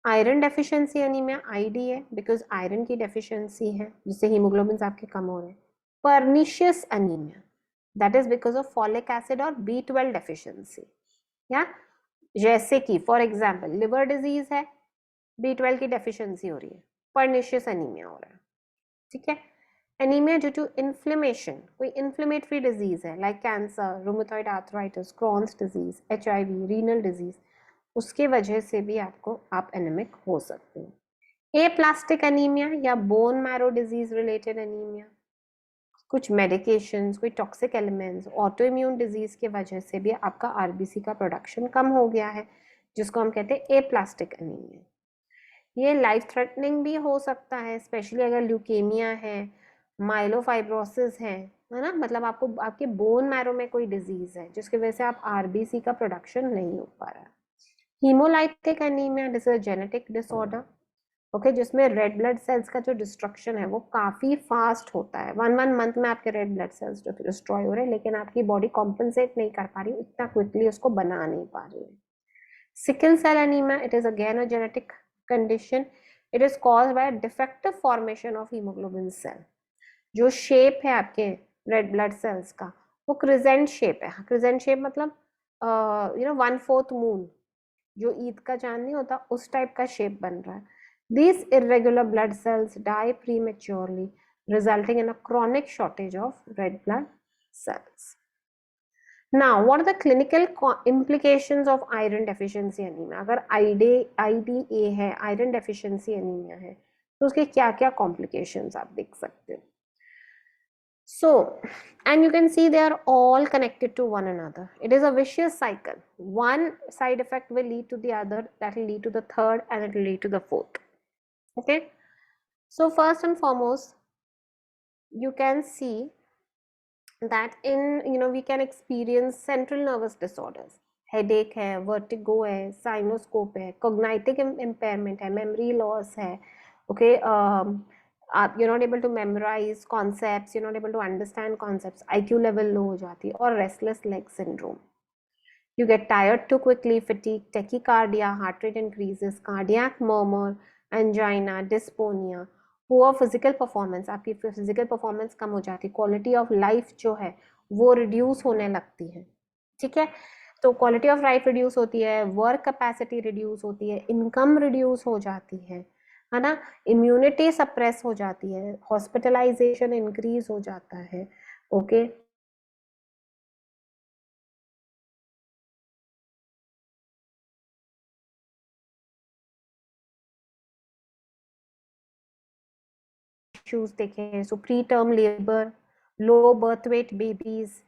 Iron deficiency anemia IDA, because iron की deficiency है जिससे hemoglobins आपके कम हो रहे हैं. Pernicious anemia, that is because of folic acid or B12 deficiency. Yeah, जैसे कि for example liver disease है, B12 की डेफिशिएंसी हो रही है, पर्निशियस एनीमिया हो रहा है. ठीक है. एनीमिया ड्यू टू इन्फ्लेमेशन, कोई इन्फ्लेमेटरी डिजीज है like cancer, rheumatoid arthritis, Crohn's disease, HIV, renal disease, उसके वजह से भी आप एनीमिक हो सकते हैं. एप्लास्टिक एनीमिया या bone marrow disease related anemia, कुछ मेडिकेशंस, कोई toxic elements, auto immune disease के वजह से भी आपका आरबीसी का प्रोडक्शन कम हो गया है, जिसको हम कहते हैं एप्लास्टिक एनीमिया. ये लाइफ थ्रेटनिंग भी हो सकता है, स्पेशली अगर ल्यूकेमिया है, माइलोफाइब्रोसिस है ना, मतलब आपको आपके बोन मैरो में कोई डिजीज है जिसकी वजह से आप आरबीसी का प्रोडक्शन नहीं हो पा रहा है. Haemolytic anaemia, this is genetic disorder, okay, जिसमें रेड ब्लड सेल्स का जो डिस्ट्रक्शन है वो काफी फास्ट होता है. 1 मंथ में आपके रेड ब्लड सेल्स जो डिस्ट्रॉय हो रहे हैं, लेकिन आपकी बॉडी कॉम्पनसेट नहीं कर पा रही, इतना क्विकली उसको बना नहीं पा रही है. Sickle cell anemia, it is again a genetic condition. It is caused by a defective formation of hemoglobin cell. जो शेप है आपके रेड ब्लड सेल्स का वो क्रिजेंट शेप है. क्रिजेंट शेप मतलब 1/4 मून, जो ईद का चांद नहीं होता उस टाइप का शेप बन रहा है. These irregular blood cells die prematurely, resulting in a chronic shortage of red blood cells. Now, what are the clinical implications of iron deficiency anemia? अगर IDA है, iron deficiency anemia है, तो उसके क्या क्या complications आप देख सकते हो. So, and you can see they are all connected to one another. It is a vicious cycle. One side effect will lead to the other, that will lead to the third, and it will lead to the fourth. Okay. So first and foremost, you can see that in we can experience central nervous disorders. Headache है, vertigo है, साइनोस्कोप है, cognitive impairment है, memory loss है, okay, आप you're not able to memorize concepts, you're not able to understand concepts, IQ level low हो जाती है, और restless leg syndrome. You get tired too quickly, fatigue, tachycardia, heart rate increases, cardiac murmur, angina, dyspnea, poor physical performance, आपकी physical performance कम हो जाती है, quality of life जो है वो reduce होने लगती है, ठीक है. तो क्वालिटी ऑफ लाइफ रिड्यूस होती है, वर्क कैपेसिटी रिड्यूस होती है, इनकम रिड्यूस हो जाती है ना, इम्यूनिटी सप्रेस हो जाती है, हॉस्पिटलाइजेशन इंक्रीज हो जाता है. ओके इश्यूज देखें, सो pre term labour, low birth weight babies,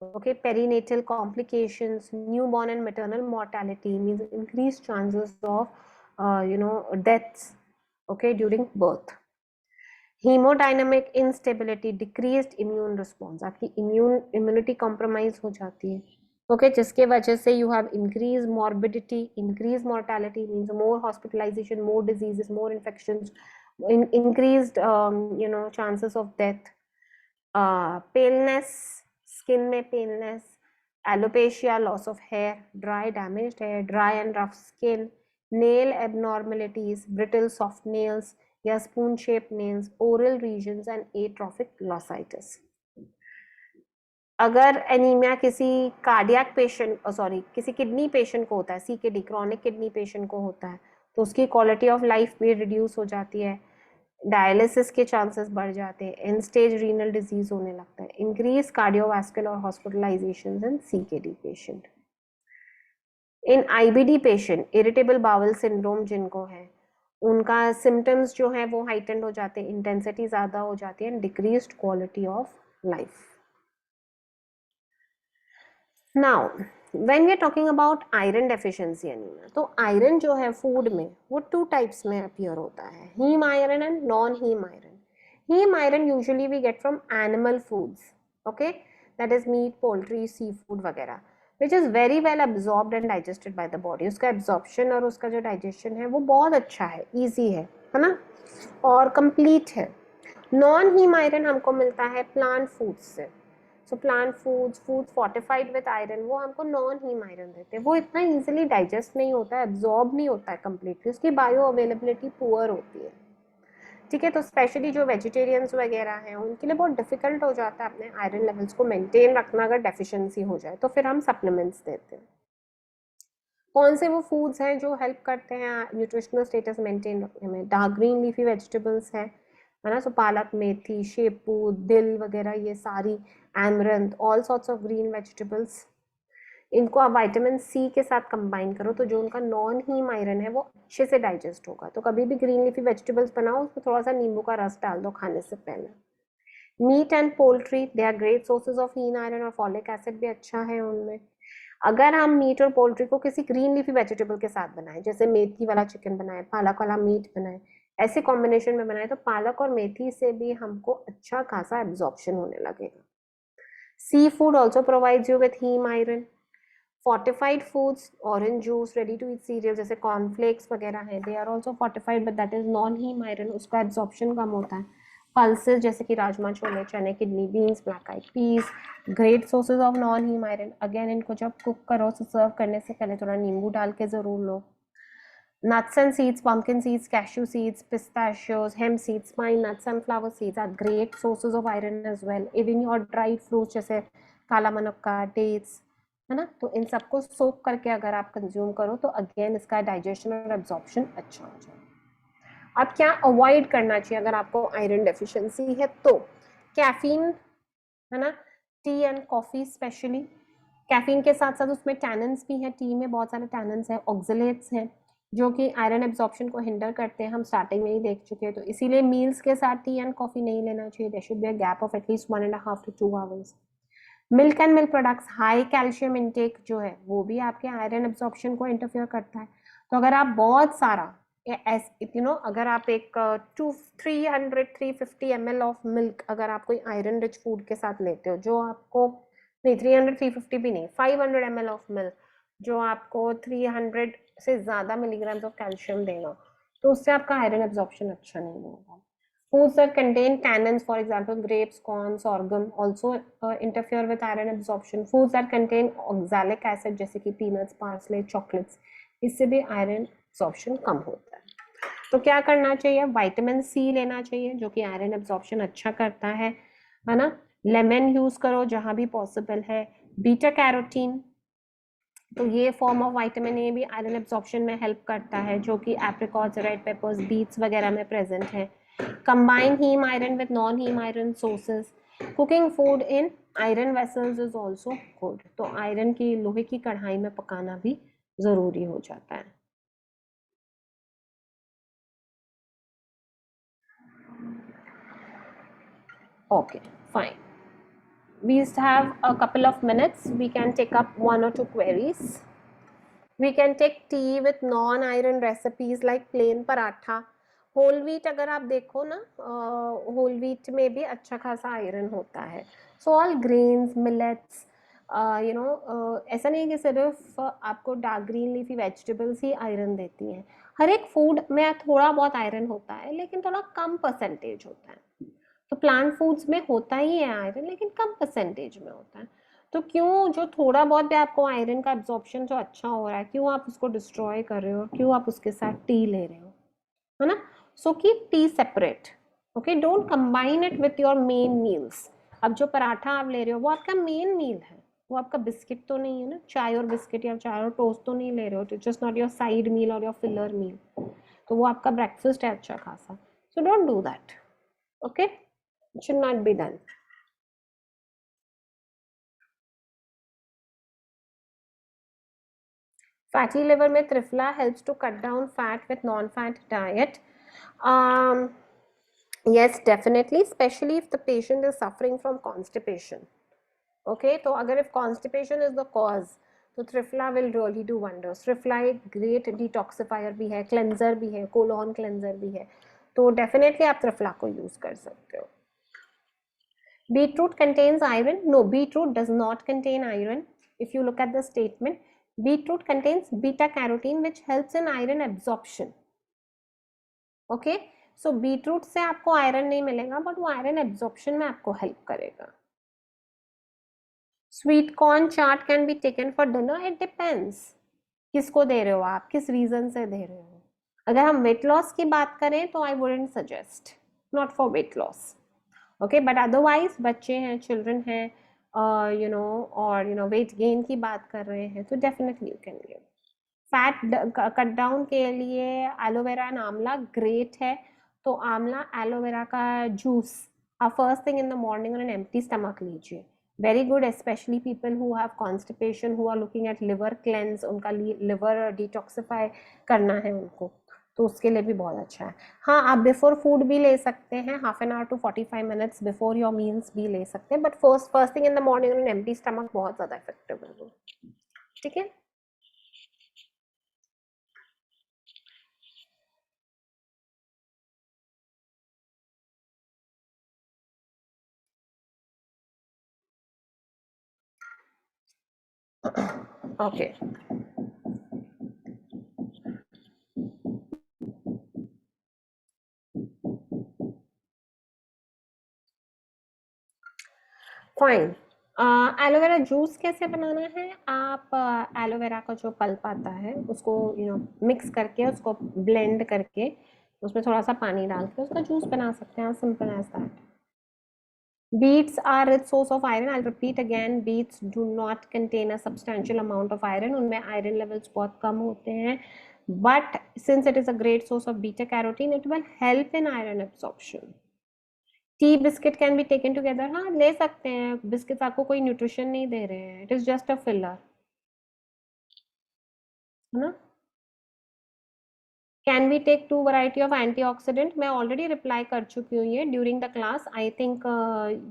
okay, perinatal complications, newborn and maternal mortality means increased chances of deaths, okay, during birth. Hemodynamic instability, decreased immune response, आपकी immunity compromise हो जाती है, okay, जिसके वजह से you have increased morbidity, increased mortality means more hospitalization, more diseases, more infections, increased chances of death. Paleness, skin में paleness, alopecia, loss of hair, dry damaged hair, dry and rough skin, nail abnormalities, brittle soft nails या spoon shaped nails, oral regions and atrophic glossitis. अगर anaemia किसी cardiac patient sorry किसी kidney patient को होता है, CKD chronic kidney patient को होता है, तो उसकी क्वालिटी ऑफ लाइफ भी रिड्यूस हो जाती है, डायलिसिस के चांसेस बढ़ जाते हैं, एंड स्टेज रीनल डिजीज होने लगता है, इंक्रीज कार्डियोवास्कुलर हॉस्पिटलाइजेशन इन CKD पेशेंट. इन IBD patient, irritable bowel syndrome जिनको है, उनका सिम्टम्स जो है वो हाइटेंड हो जाते हैं, इंटेंसिटी ज़्यादा हो जाती है, and decreased quality of life. Now when we are talking about iron deficiency anemia, तो आयरन जो है फूड में वो 2 टाइप्स में अपीयर होता है, heme iron and non heme iron. Heme iron usually we get from animal foods, okay, that is meat, poultry, seafood वगैरह, which is very well absorbed and digested by the body. उसका absorption और उसका जो digestion है वो बहुत अच्छा है, easy है ना, और complete है. नॉन हीम आयरन हमको मिलता है प्लांट फूड्स से. So plant foods, foods fortified with iron, वो हमको नॉन हीम आयरन देते हैं. वो इतना इजीली डाइजेस्ट नहीं होता है, एब्जॉर्ब नहीं होता है कम्प्लीटली, उसकी बायो अवेलेबिलिटी पुअर होती है, ठीक है. तो स्पेशली जो वेजिटेरियंस वगैरह हैं उनके लिए बहुत डिफिकल्ट हो जाता है अपने आयरन लेवल्स को मेंटेन रखना अगर डेफिशिएंसी हो जाए, तो फिर हम सप्लीमेंट्स देते हैं. कौन से वो फूड्स हैं जो हेल्प करते हैं न्यूट्रिशनल स्टेटस मेंटेन रखने में? डार्क ग्रीन लीफी वेजिटेबल्स हैं, है ना, सो पालक, मेथी, शेपू, दिल वगैरह, ये सारी, amaranth, all sorts of green vegetables. इनको आप विटामिन सी के साथ कंबाइन करो तो जो उनका नॉन हीम आयरन है वो अच्छे से डाइजेस्ट होगा. तो कभी भी ग्रीन लीफी वेजिटेबल्स बनाओ, उसमें थोड़ा सा नींबू का रस डाल दो खाने से पहले. Meat and poultry, they are great sources of heme iron, और फॉलिक एसिड भी अच्छा है उनमें. अगर हम मीट और पोल्ट्री को किसी ग्रीन लीफी वेजिटेबल के साथ बनाएं, जैसे मेथी वाला चिकन बनाए, पालक वाला मीट बनाए, ऐसे कॉम्बिनेशन में बनाए, तो पालक और मेथी से भी हमको अच्छा खासा एब्जॉर्प्शन होने लगेगा. Sea food also provides you with haem iron. fortified foods, orange juice, ready to eat cereals जैसे कॉर्नफ्लेक्स वगैरह हैं, they are also fortified but that is non heme iron, उसका absorption कम होता है. पल्सेस जैसे कि राजमा, छोले, चने, kidney beans, black eyed peas, great sources of non heme iron. Again इनको जब कुक करो तो सर्व करने से पहले थोड़ा नींबू डाल के ज़रूर लो. Nuts and seeds, pumpkin seeds, cashew seeds, pistachios, hemp seeds, pine nuts, sunflower seeds are great sources of iron as well. Even your dried fruits जैसे काला मनुक्का, dates, है ना, तो इन सबको सोक करके अगर आप कंज्यूम करो तो अगेन इसका डाइजेशन और एब्जॉर्प्शन अच्छा हो जाए. अब क्या अवॉइड करना चाहिए अगर आपको आयरन डेफिशिएंसी है? तो कैफीन, है ना, T and coffee specially. Caffeine के साथ साथ उसमें टैनिन्स भी हैं, टी में बहुत सारे टैनिन्स हैं, ऑक्सलेट्स हैं जो कि आयरन एब्जॉर्प्शन को हिंडर करते हैं, हम स्टार्टिंग में ही देख चुके हैं. तो इसीलिए मील्स के साथ टी एंड कॉफी नहीं लेना चाहिए. There should be a gap of at least 1.5 to 2 hours. Milk and milk products, high calcium intake जो है वो भी आपके आयरन एब्जॉर्प्शन को इंटरफेयर करता है. तो अगर आप बहुत सारा अगर आप एक 350 ml ऑफ मिल्क अगर आप कोई आयरन रिच फूड के साथ लेते हो, जो आपको नहीं 300-350 भी नहीं, 500 ml ऑफ मिल्क जो आपको 300 से ज़्यादा मिलीग्राम्स ऑफ कैल्शियम देगा, तो उससे आपका आयरन एब्जॉर्प्शन अच्छा नहीं होगा. Foods that contain tannins, for example grapes, corn, sorghum, also interfere with iron absorption. Foods that contain oxalic acid जैसे कि peanuts, parsley, chocolates, इससे भी iron absorption कम होता है. तो क्या करना चाहिए? विटामिन सी लेना चाहिए जो कि आयरन एब्जॉर्प्शन अच्छा करता है ना. लेमन यूज करो जहां भी पॉसिबल है. बीटा कैरोटीन, तो ये फॉर्म ऑफ विटामिन ए भी आयरन एब्जॉर्प्शन में हेल्प करता है जो कि एप्रिकॉट्स, रेड पेपर्स, बीट्स वगैरह में प्रेजेंट है. Combine heme iron with non heme iron sources. Cooking food in iron vessels is also good. तो आयरन की लोहे की कढ़ाई में पकाना भी जरूरी हो जाता है. Okay, fine. We have a couple of minutes. We can take up one or two queries. We can take tea with non-iron recipes like plain paratha. Whole wheat अगर आप देखो ना, होल व्हीट में भी अच्छा खासा आयरन होता है. सो ऑल ग्रेन्स, मिलेट्स, ऐसा नहीं है कि सिर्फ आपको डार्क ग्रीन लीफी वेजिटेबल्स ही आयरन देती हैं. हर एक फूड में थोड़ा बहुत आयरन होता है लेकिन थोड़ा कम परसेंटेज होता है. तो प्लांट फूड्स में होता ही है आयरन लेकिन कम परसेंटेज में होता है. तो क्यों जो थोड़ा बहुत भी आपको आयरन का एब्जॉर्प्शन जो अच्छा हो रहा है, क्यों आप उसको डिस्ट्रॉय कर रहे हो, क्यों आप उसके साथ टी ले रहे हो, है ना. So keep T separate. Okay, don't combine it with your main meals. अब जो पराठा आप ले रहे हो वो आपका मेन मील है, वो आपका बिस्किट तो नहीं है ना. चाय और बिस्किट या चाय और टोस्ट तो नहीं ले रहे हो. It's just not your side meal और योर फिलर मील. तो वो आपका ब्रेकफास्ट है अच्छा खासा. So don't do that. Okay, it should not be done. Fatty liver में triphala helps to cut down fat with non-fat diet. Um, yes, definitely, especially if the patient is suffering from constipation. Okay, तो अगर if constipation is the cause, तो triphala will really do wonders. Triphala एक great detoxifier भी है, cleanser भी है, colon cleanser भी है. तो definitely आप triphala को use कर सकते हो. Beetroot contains iron? No, beetroot does not contain iron. If you look at the statement, beetroot contains beta carotene which helps in iron absorption. Okay, so beetroot से आपको iron नहीं मिलेगा but वो iron absorption में आपको help करेगा. Sweet corn chaat can be taken for dinner. It depends. किसको दे रहे हो आप, किस रीजन से दे रहे हो. अगर हम वेट लॉस की बात करें तो I wouldn't suggest, not for weight loss. Okay, but otherwise बच्चे हैं, चिल्ड्रन हैं, और वेट गेन की बात कर रहे हैं तो definitely you can give. Fat cut down के लिए एलोवेरा एंड आंवला ग्रेट है. तो आंवला एलोवेरा का जूस आप first thing in the morning on an empty stomach लीजिए. Very good, specially people who have constipation, who are looking at liver cleanse, उनका लिवर डिटॉक्सिफाई करना है उनको, तो उसके लिए भी बहुत अच्छा है. हाँ, आप बिफोर फूड भी ले सकते हैं, half an hour to 45 minutes before your meals भी ले सकते हैं, but first thing in the morning on an empty stomach बहुत ज़्यादा इफेक्टिव है वो. ठीक है. Okay. फाइन. एलोवेरा जूस कैसे बनाना है? आप एलोवेरा का जो पल्प आता है उसको मिक्स करके, उसको ब्लेंड करके, उसमें थोड़ा सा पानी डाल के उसका जूस बना सकते हैं. Simple as that. Beets are rich source of iron. I'll repeat again, beets do not contain a substantial amount of iron. उनमें iron levels बहुत कम होते हैं. But since it is a great source of beta carotene, it will help in iron absorption. T biscuit can be taken together. हाँ, ले सकते हैं. Biscuit आपको कोई न्यूट्रिशन नहीं दे रहे हैं. It is just a filler, है ना. Can we take to variety of antioxidant? मैं ऑलरेडी रिप्लाई कर चुकी हूँ ये during the class. I think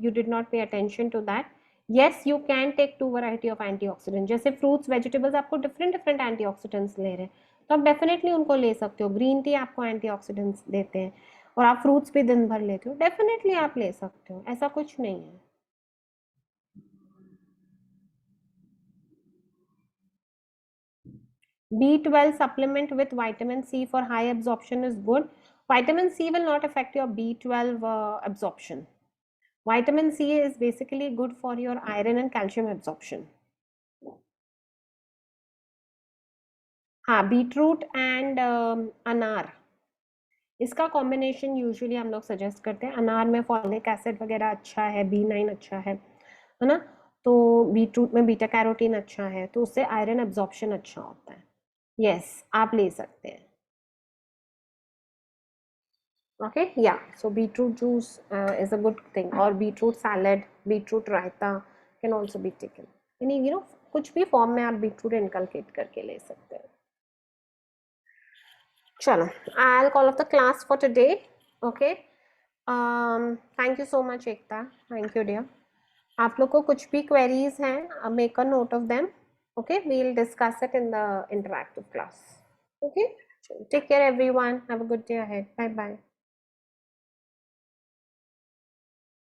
you did not pay attention to that. Yes, you can take to variety of antioxidant. जैसे fruits, vegetables आपको different different antioxidants ले रहे हैं तो आप डेफिनेटली उनको ले सकते हो. ग्रीन टी आपको एंटीऑक्सीडेंट्स देते हैं और आप फ्रूट्स भी दिन भर लेते हो, डेफिनेटली आप ले सकते हो, ऐसा कुछ नहीं है. B12 supplement with vitamin C for high absorption is good. Vitamin C will not affect your B12 absorption. Vitamin C is basically good for your iron and calcium absorption. हाँ, बीटरूट एंड अनार, इसका combination usually हम लोग suggest करते हैं। अनार में folic acid वगैरह अच्छा है, B9 अच्छा है ना, तो बीटरूट में बीटा कैरोटीन अच्छा है, तो उससे आयरन एब्जॉर्प्शन अच्छा होता है। यस, आप ले सकते हैं। Okay, yeah, so beetroot juice is a good thing, or beetroot salad, beetroot raita can also be taken. यानी कुछ भी फॉर्म में आप बीटरूट इनकलकेट करके ले सकते हैं। चलो, I'll call off the class for today. Okay, thank you so much Ekta, thank you dear. आप लोग को कुछ भी queries हैं, make a note of them. Okay, we'll discuss it in the interactive class. Okay, take care everyone, have a good day ahead, bye bye.